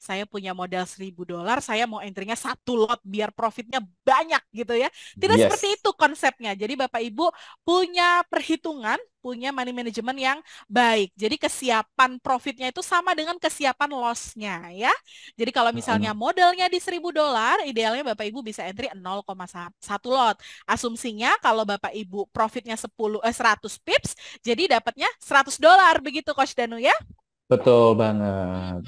saya punya modal 1.000 dolar, saya mau entry-nya 1 lot biar profitnya banyak gitu ya. Tidak seperti Yes. itu konsepnya. Jadi Bapak Ibu punya perhitungan, punya money management yang baik. Jadi kesiapan profitnya itu sama dengan kesiapan loss-nya ya. Jadi kalau misalnya Mm-mm. modalnya di 1.000 dolar, idealnya Bapak Ibu bisa entry 0,1 lot. Asumsinya kalau Bapak Ibu profitnya 100 pips, jadi dapatnya 100 dolar begitu Coach Danu ya. Betul banget.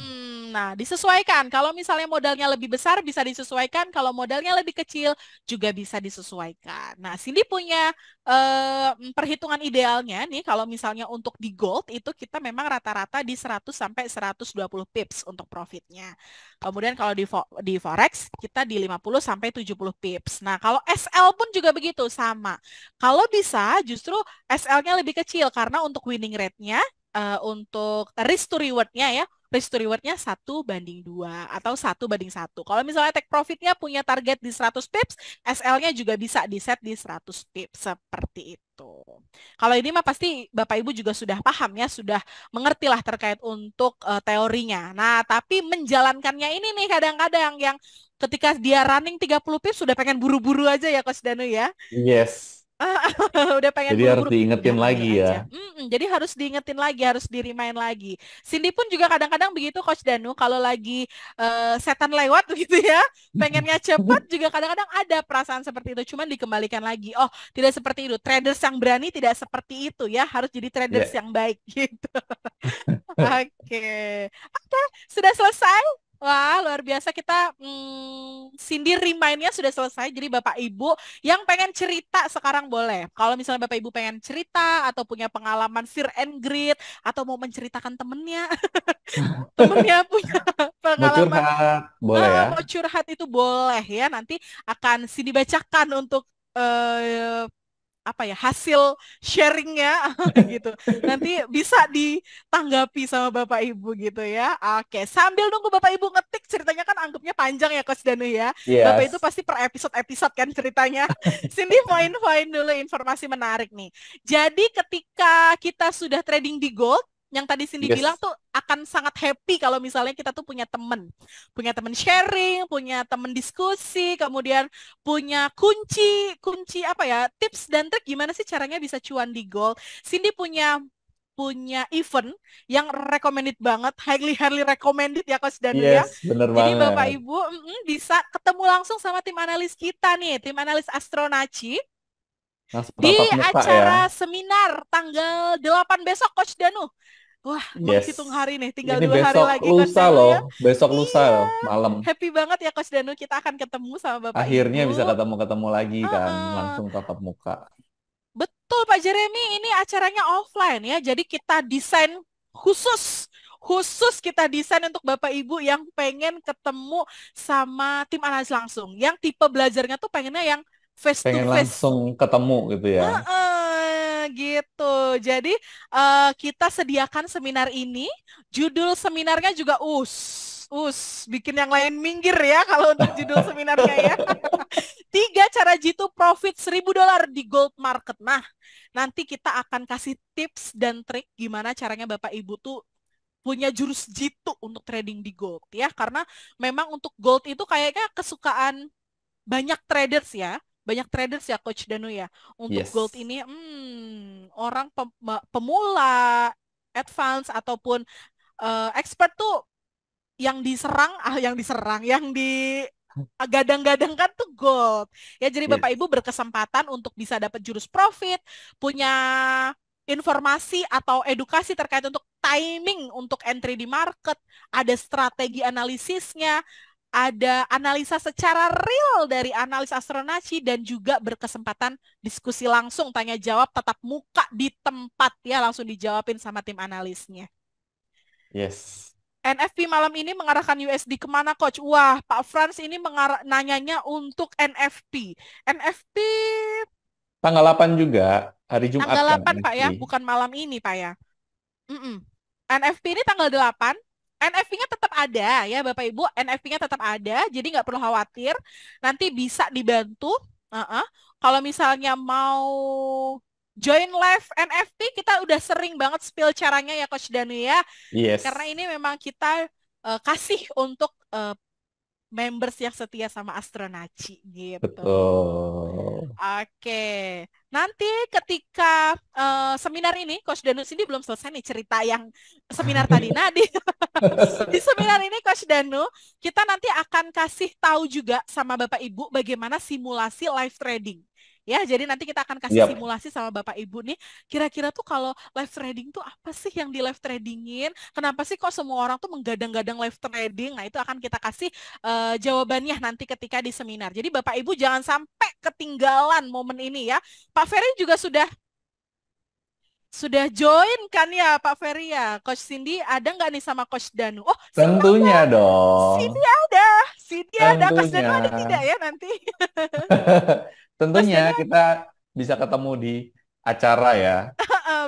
Nah, disesuaikan. Kalau misalnya modalnya lebih besar bisa disesuaikan, kalau modalnya lebih kecil juga bisa disesuaikan. Nah, Cindy punya perhitungan idealnya nih kalau misalnya untuk di gold itu kita memang rata-rata di 100 sampai 120 pips untuk profitnya. Kemudian kalau di forex kita di 50 sampai 70 pips. Nah, kalau SL pun juga begitu sama. Kalau bisa justru SL-nya lebih kecil karena untuk winning rate-nya untuk risk to reward-nya ya, risk to reward-nya 1:2 atau 1:1. Kalau misalnya take profit-nya punya target di 100 pips, SL-nya juga bisa di-set di 100 pips seperti itu. Kalau ini mah pasti Bapak Ibu juga sudah paham ya, sudah mengerti lah terkait untuk teorinya. Nah, tapi menjalankannya ini nih kadang-kadang yang ketika dia running 30 pips sudah pengen buru-buru aja ya Coach Danu ya. Yes. Udah pengen Jadi harus buru-buru, udah diingetin ayo lagi aja. ya. Jadi harus diingetin lagi, harus di-remind lagi. Cindy pun juga kadang-kadang begitu Coach Danu, kalau lagi setan lewat gitu ya, pengennya cepat juga kadang-kadang ada perasaan seperti itu, cuman dikembalikan lagi. Oh, tidak seperti itu. Traders yang berani tidak seperti itu ya, harus jadi traders Ya. yang baik gitu. Oke. Oke, sudah selesai. Wah, luar biasa kita Cindy remind-nya sudah selesai. Jadi Bapak Ibu yang pengen cerita sekarang boleh. Kalau misalnya Bapak Ibu pengen cerita atau punya pengalaman fear and greed atau mau menceritakan temennya, temennya punya Mau pengalaman curhat, boleh ya? mau curhat itu boleh ya. Nanti akan Cindy bacakan untuk apa ya hasil sharingnya gitu. Nanti bisa ditanggapi sama Bapak Ibu gitu ya. Oke, sambil nunggu Bapak Ibu ngetik ceritanya kan anggapnya panjang ya Coach Danu ya. Bapak itu Yes. pasti per episode-episode kan ceritanya. Cindy poin-poin dulu informasi menarik nih. Jadi ketika kita sudah trading di gold, yang tadi Cindy bilang Yes. tuh akan sangat happy kalau misalnya kita tuh punya temen sharing, punya temen diskusi, kemudian punya kunci kunci apa ya tips dan trik gimana sih caranya bisa cuan di gold. Cindy punya punya event yang recommended banget, highly highly recommended ya Coach Danu ya. Yes, bener Jadi Bapak banget. Ibu bisa ketemu langsung sama tim analis kita nih, tim analis Astronaci Langsung di tatap muka ya. acara seminar tanggal 8 besok Coach Danu. Wah, Yes. menghitung hari nih, tinggal Ini 2 hari besok lagi Coach lusa Danu loh. ya. Besok lusa Iya, malam. happy banget ya Coach Danu, kita akan ketemu sama Bapak Akhirnya Ibu. bisa ketemu-ketemu lagi kan. Heeh. Langsung tatap muka. Betul Pak Jeremy, ini acaranya offline ya. Jadi kita desain khusus khusus kita desain untuk Bapak Ibu yang pengen ketemu sama tim analis langsung. Yang tipe belajarnya tuh pengennya yang face to Pengen face. langsung ketemu gitu ya. Gitu. Jadi kita sediakan seminar ini. Judul seminarnya juga bikin yang lain minggir ya kalau untuk judul seminarnya ya. 3 cara jitu profit 1.000 dolar di gold market. Nah, nanti kita akan kasih tips dan trik gimana caranya Bapak Ibu tuh punya jurus jitu untuk trading di gold ya. Karena memang untuk gold itu kayaknya kesukaan banyak traders ya. Banyak traders ya Coach Danu ya. Untuk gold Yes. ini orang pemula, advance ataupun expert tuh yang digadang-gadangkan tuh gold. Ya jadi Yes. Bapak Ibu berkesempatan untuk bisa dapat jurus profit, punya informasi atau edukasi terkait untuk timing untuk entry di market, ada strategi analisisnya, ada analisa secara real dari analis Astronaci, dan juga berkesempatan diskusi langsung, tanya jawab tatap muka di tempat ya, langsung dijawabin sama tim analisnya. Yes. NFP malam ini mengarahkan USD kemana, Coach? Wah, Pak Frans ini nanyanya untuk NFP. NFP Tanggal 8 juga, hari Jumat tanggal kan 8, Pak NFP. ya, bukan malam ini, Pak ya. NFP ini tanggal 8. NFP-nya tetap ada ya, Bapak Ibu. NFP-nya tetap ada, jadi nggak perlu khawatir. Nanti bisa dibantu. Kalau misalnya mau join live NFP, kita udah sering banget spill caranya ya, Coach Danu ya. Karena Yes. ini memang kita kasih untuk members yang setia sama Astronaci gitu. Betul. Oke, nanti ketika seminar ini, Coach Danu sini belum selesai nih cerita yang seminar tadi. Nah, di seminar ini, Coach Danu, kita nanti akan kasih tahu juga sama Bapak Ibu bagaimana simulasi live trading. Ya, jadi nanti kita akan kasih Yap. simulasi sama Bapak Ibu nih, kira-kira tuh kalau live trading tuh apa sih yang di live tradingin? Kenapa sih kok semua orang tuh menggadang-gadang live trading? Nah, itu akan kita kasih jawabannya nanti ketika di seminar. Jadi Bapak Ibu jangan sampai ketinggalan momen ini ya. Pak Ferry juga sudah join kan ya, Pak Ferry ya. Coach Cindy ada nggak nih sama Coach Danu? Oh, Cindy ada. Tentunya Cindy dong. ada. Cindy ada. Coach Tentunya. Danu ada tidak ya nanti? Coach Tentunya Danu kita bisa ketemu di acara ya.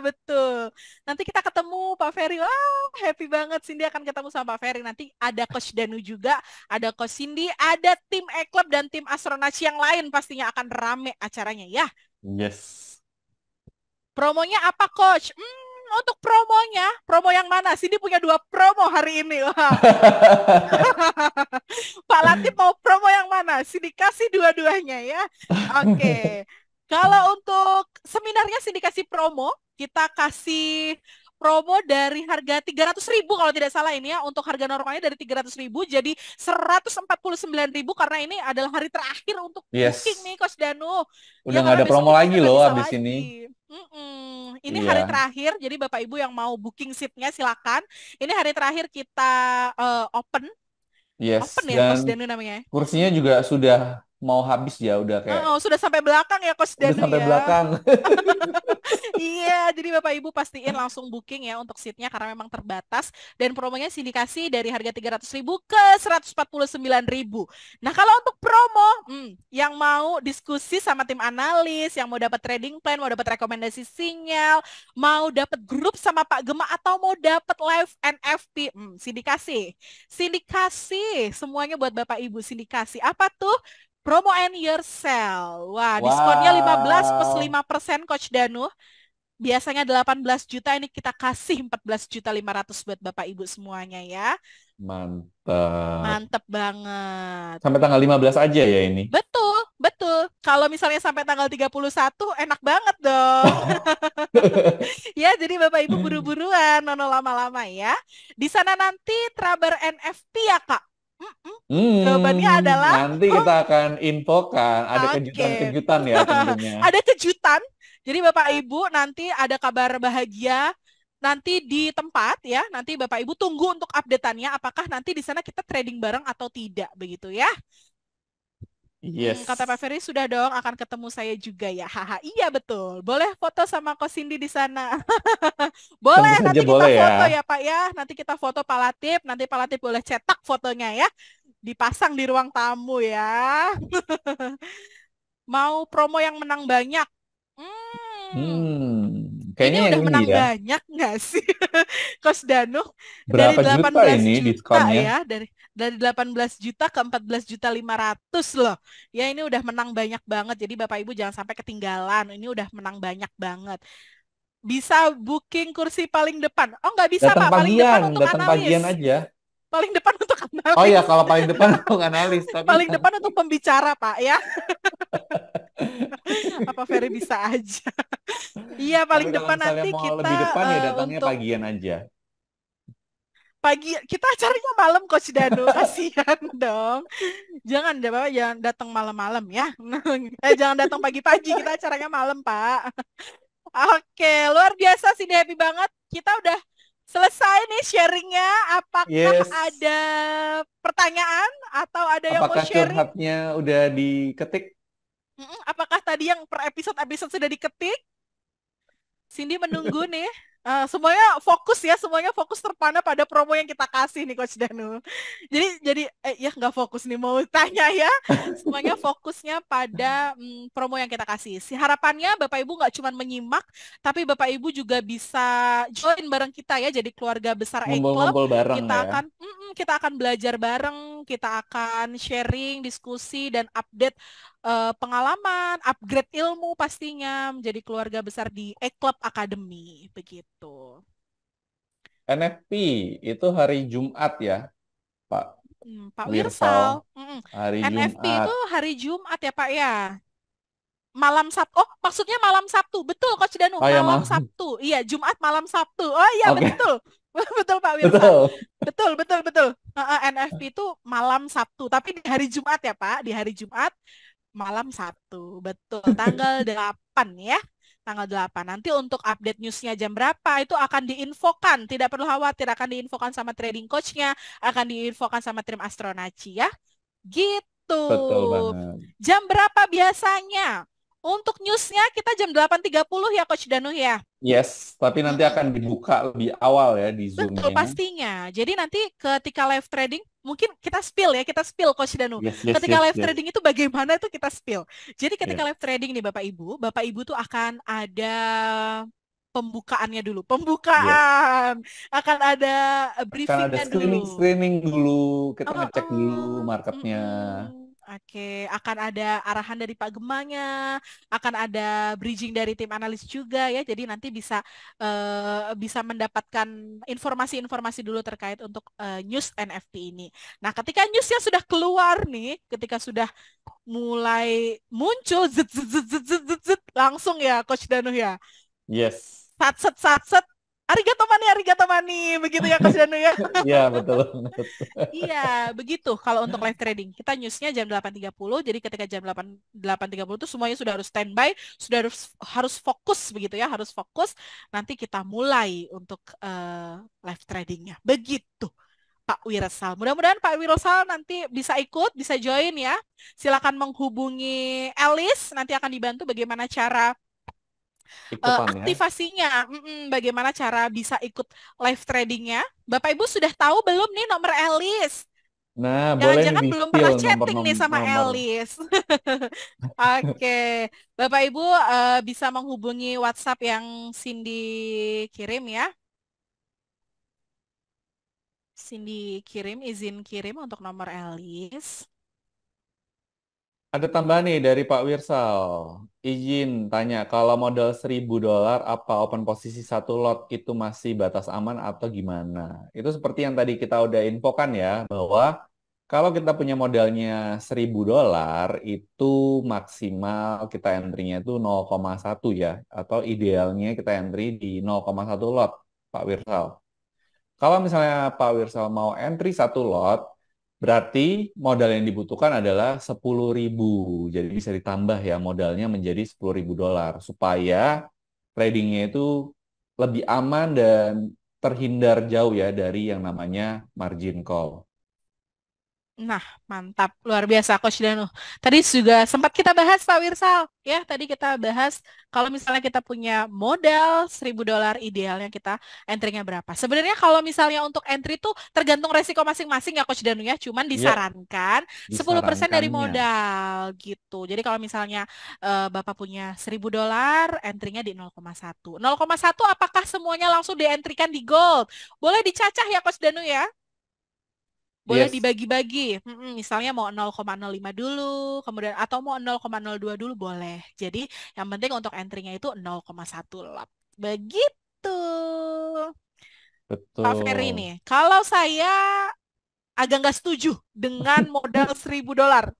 betul. Nanti kita ketemu Pak Ferry. Wah, happy banget Cindy akan ketemu sama Pak Ferry. Nanti ada Coach Danu juga, ada Coach Cindy, ada tim E-Club dan tim Astronaci yang lain, pastinya akan rame acaranya ya. Yes. Promonya apa, Coach? Untuk promonya, promo yang mana? Cindy punya 2 promo hari ini. Wah. Pak Latif mau promo yang mana? Cindy kasih dua-duanya ya. Oke. Kalau untuk seminarnya Cindy kasih promo, kita kasih promo dari harga 300.000 kalau tidak salah ini ya. Untuk harga normalnya dari 300.000 jadi 149.000 karena ini adalah hari terakhir untuk booking Yes. nih, Coach Danu. Udah Ya, nggak karena ada besok promo kita lagi udah nggak loh bisa abis ini. lagi. Ini hari Iya. terakhir, jadi Bapak Ibu yang mau booking seatnya silakan. Ini hari terakhir kita open Yes. ya, Coach Dan Danu namanya. kursinya juga sudah mau habis ya. Udah kayak Sudah sampai belakang ya, Coach udah Danu sampai ya. belakang. Iya, jadi Bapak Ibu pastiin langsung booking ya untuk seatnya karena memang terbatas, dan promonya sindikasi dari harga 300.000 ke 149.000. Nah, kalau untuk promo yang mau diskusi sama tim analis, yang mau dapat trading plan, mau dapat rekomendasi sinyal, mau dapat grup sama Pak Gema, atau mau dapat live NFP, sindikasi. Sindikasi semuanya buat Bapak Ibu, sindikasi. Apa tuh? Promo and your sell. Wah, diskonnya 15 plus Wow. 5% Coach Danu. Biasanya 18 juta, ini kita kasih 14.500.000 buat Bapak Ibu semuanya ya. Mantap. Mantep banget. Sampai tanggal 15 aja ya ini. Betul, betul. Kalau misalnya sampai tanggal 31, enak banget dong. Ya, jadi Bapak Ibu buru-buruan, nono lama-lama ya. Di sana nanti Traber NFP ya, Kak? Jawabannya adalah Nanti kita akan infokan, ada oke. kejutan-kejutan ya tentunya. Ada kejutan. Jadi Bapak Ibu nanti ada kabar bahagia nanti di tempat ya. Nanti Bapak Ibu tunggu untuk update-annya apakah nanti di sana kita trading bareng atau tidak begitu ya. Kata Pak Yes. Ferry sudah dong akan ketemu saya juga ya. Haha, iya betul. Boleh foto sama Ko Cindy di sana. Tentu Boleh, saja nanti kita boleh ya. foto ya Pak ya. Nanti kita foto Pak Latif. Nanti Pak Latif boleh cetak fotonya ya. Dipasang di ruang tamu ya. Mau promo yang menang banyak. Ini Kayaknya yang udah ini menang ya. banyak nggak sih, Coach Danu? Dari Berapa juta 18 ini juta diskonnya? ya, dari 18 juta ke 14.500.000 loh. Ya, ini udah menang banyak banget. Jadi Bapak Ibu jangan sampai ketinggalan. Ini udah menang banyak banget. Bisa booking kursi paling depan. Oh, nggak bisa, Pak. Paling depan untuk Datang pagian analis. aja. Paling depan untuk Oh ya, analis. kalau paling depan untuk analis, tapi Paling depan untuk pembicara, Pak ya. Apa Ferry bisa aja. Iya, tapi paling kalau depan misalnya nanti mau kita lebih depan ya datangnya untuk pagian aja. pagi. Kita acaranya malam, Coach Danu. Kasihan dong. Jangan deh, Bapak, jangan datang malam-malam ya. Jangan datang pagi-pagi. Kita acaranya malam, Pak. Oke, luar biasa sih, happy banget. Kita udah Selesai nih sharingnya. Apakah Yes. ada pertanyaan atau ada yang mau Apakah sharing? curhatnya udah diketik? Apakah tadi yang per episode-episode sudah diketik? Cindy menunggu nih. Semuanya fokus ya, semuanya fokus terpana pada promo yang kita kasih nih Coach Danu. Jadi ya nggak fokus nih mau tanya ya. Semuanya fokusnya pada promo yang kita kasih. Si harapannya Bapak Ibu nggak cuma menyimak, tapi Bapak Ibu juga bisa join bareng kita ya. Jadi keluarga besar A-Club. Ngumpul-ngumpul bareng Kita ya. akan kita akan belajar bareng, kita akan sharing, diskusi dan update pengalaman, upgrade ilmu pastinya menjadi keluarga besar di E-Club Academy begitu. NFP itu hari Jumat ya, Pak Pak Wirsal. Wirsal, Hari NFP Jumat. itu hari Jumat ya Pak ya. Malam Sabtu. Oh, maksudnya malam Sabtu. Betul Coach Danu, Oh ya, malam malam. Sabtu. Iya, Jumat malam Sabtu. Oh iya, Oke, betul. Betul Pak Wirsal. betul. Betul, betul, betul. NFP itu malam Sabtu, tapi di hari Jumat ya Pak, di hari Jumat malam Sabtu. Betul, tanggal 8 ya. Tanggal 8. Nanti untuk update newsnya jam berapa itu akan diinfokan. Tidak perlu khawatir, akan diinfokan sama trading coachnya, akan diinfokan sama tim Astronaci ya. Gitu. Betul banget. Jam berapa biasanya? Untuk newsnya kita jam 8.30 ya Coach Danu ya. Yes, tapi nanti Mm-mm. akan dibuka lebih awal ya di Betul Zoom-nya. pastinya. Jadi nanti ketika live trading, mungkin kita spill ya, kita spill Coach Danu. Yes, yes, Ketika yes, live yes. trading itu bagaimana itu kita spill. Jadi ketika Yes. live trading nih Bapak Ibu tuh akan ada pembukaannya dulu. Pembukaan. Akan ada Akan ada briefingnya dulu. screening dulu, kita Oh, ngecek dulu marketnya. mm-mm. Oke, akan ada arahan dari Pak Gemanya, akan ada bridging dari tim analis juga ya. Jadi nanti bisa mendapatkan informasi-informasi dulu terkait untuk news NFT ini. Nah, ketika newsnya sudah keluar nih, ketika sudah mulai muncul zet, zet, zet, zet, zet, zet, zet, langsung ya Coach Danu ya. Yes. Sat set. Arigato mani, begitu ya Coach Danu ya. Iya, betul banget. Iya, begitu kalau untuk live trading. Kita newsnya jam 8.30, jadi ketika jam 8.30 itu semuanya sudah harus standby, sudah harus fokus begitu ya, harus fokus. Nanti kita mulai untuk live tradingnya. Begitu, Pak Wirsal. Mudah-mudahan Pak Wirsal nanti bisa ikut, bisa join ya. Silakan menghubungi Alice, nanti akan dibantu bagaimana cara Ikutan ya. aktivasinya, bagaimana cara bisa ikut live tradingnya. Bapak Ibu sudah tahu belum nih nomor Alice? Nah, boleh nih Jangan-jangan di belum spill pernah nomor chatting nih sama nomor. Alice. Oke, Bapak Ibu bisa menghubungi WhatsApp yang Cindy kirim ya. Cindy kirim, izin kirim untuk nomor Alice. Ada tambahan nih dari Pak Wirsal. Izin tanya, kalau modal $1.000 apa open posisi satu lot itu masih batas aman atau gimana? Itu seperti yang tadi kita udah infokan ya, bahwa kalau kita punya modalnya $1.000 itu maksimal kita entry-nya itu 0,1 ya, atau idealnya kita entry di 0,1 lot, Pak Wirsal. Kalau misalnya Pak Wirsal mau entry satu lot, berarti modal yang dibutuhkan adalah 10.000. Jadi bisa ditambah ya modalnya menjadi $10.000 supaya tradingnya itu lebih aman dan terhindar jauh ya dari yang namanya margin call. Nah, mantap. Luar biasa, Coach Danu. Tadi juga sempat kita bahas, Pak Wirsal. Ya, tadi kita bahas kalau misalnya kita punya modal $1.000 idealnya kita entry-nya berapa. Sebenarnya kalau misalnya untuk entry tuh tergantung resiko masing-masing ya, Coach Danu ya. Cuman Ya, disarankan 10% dari disarankannya. modal gitu. Jadi kalau misalnya Bapak punya $1.000, entry-nya di 0,1. 0,1 apakah semuanya langsung di-entry-kan di gold? Boleh dicacah ya, Coach Danu ya. Boleh Yes, dibagi-bagi. Misalnya mau 0,05 dulu, kemudian atau mau 0,02 dulu boleh. Jadi yang penting untuk entry-nya itu 0,1 lot. Begitu. Pak Ferry betul. nih, kalau saya agak nggak setuju dengan modal $1.000.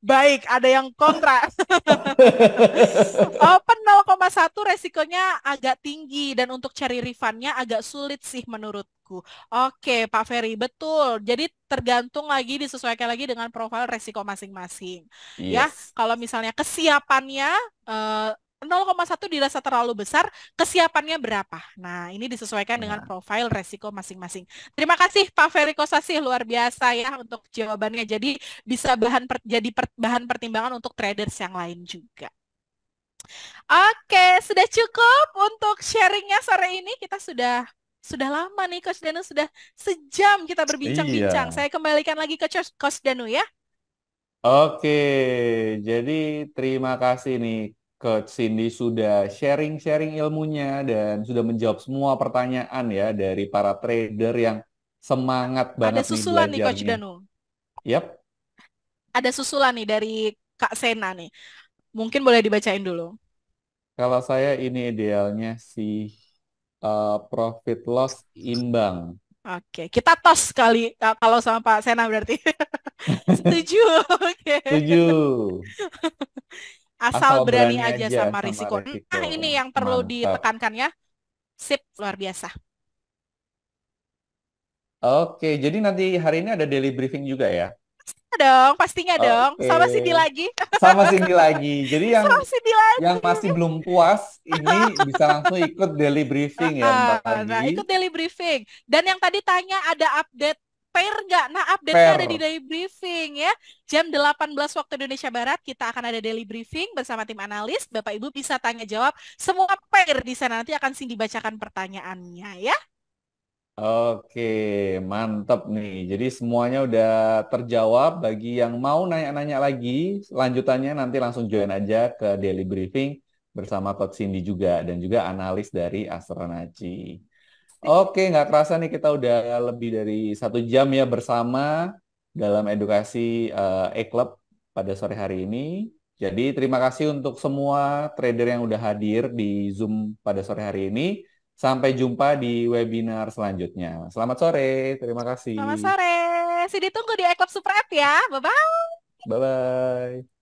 Baik, ada yang kontra. Open 0,1 resikonya agak tinggi dan untuk cari refundnya agak sulit sih menurutku. Oke, Pak Ferry, betul. Jadi tergantung lagi disesuaikan lagi dengan profil resiko masing-masing. Ya, Yes. kalau misalnya kesiapannya 0,1 dirasa terlalu besar, kesiapannya berapa? Nah, ini disesuaikan dengan Ya. profil resiko masing-masing. Terima kasih Pak Ferry Kosasih, luar biasa ya untuk jawabannya. Jadi bisa bahan pertimbangan untuk traders yang lain juga. Oke, sudah cukup untuk sharingnya sore ini. Kita sudah lama nih Coach Danu, sudah sejam kita berbincang-bincang. Iya. Saya kembalikan lagi ke Coach Danu ya. Oke, jadi terima kasih nih Coach Cindy sudah sharing-sharing ilmunya dan sudah menjawab semua pertanyaan ya dari para trader yang semangat Ada banget nih susulan nih Coach belajarnya. Danu. Yap, Ada susulan nih dari Kak Sena nih. Mungkin boleh dibacain dulu. kalau saya ini idealnya sih profit loss imbang. Oke, kita tos kali kalau sama Pak Sena berarti. Setuju. Oke. Setuju. Asal Asal berani berani aja aja sama sama risiko. resiko. Nah, ini yang perlu Mantap. ditekankan ya. Sip, luar biasa. Oke, jadi nanti hari ini ada daily briefing juga ya? Dong, pastinya dong. Oke. Sama Cindy lagi. Sama Cindy lagi. Jadi yang Sama Cindy yang lagi. masih belum puas ini bisa langsung ikut daily briefing ya bentar lagi. Nah, ikut daily briefing. Dan yang tadi tanya ada update pair nggak? Nah, update-nya ada di Fair. daily briefing ya. Jam 18 waktu Indonesia Barat kita akan ada daily briefing bersama tim analis. Bapak Ibu bisa tanya jawab semua pair di sana. Nanti akan Cindy bacakan pertanyaannya ya. Oke, mantep nih. Jadi semuanya udah terjawab. Bagi yang mau nanya-nanya lagi, lanjutannya nanti langsung join aja ke daily briefing bersama Coach Cindy juga dan juga analis dari Astronaci. Oke, nggak kerasa nih kita udah lebih dari 1 jam ya bersama dalam edukasi e-club pada sore hari ini. Jadi terima kasih untuk semua trader yang udah hadir di Zoom pada sore hari ini. Sampai jumpa di webinar selanjutnya. Selamat sore, terima kasih. Selamat sore. Cindy tunggu di iClub Super App ya. Bye-bye. Bye-bye.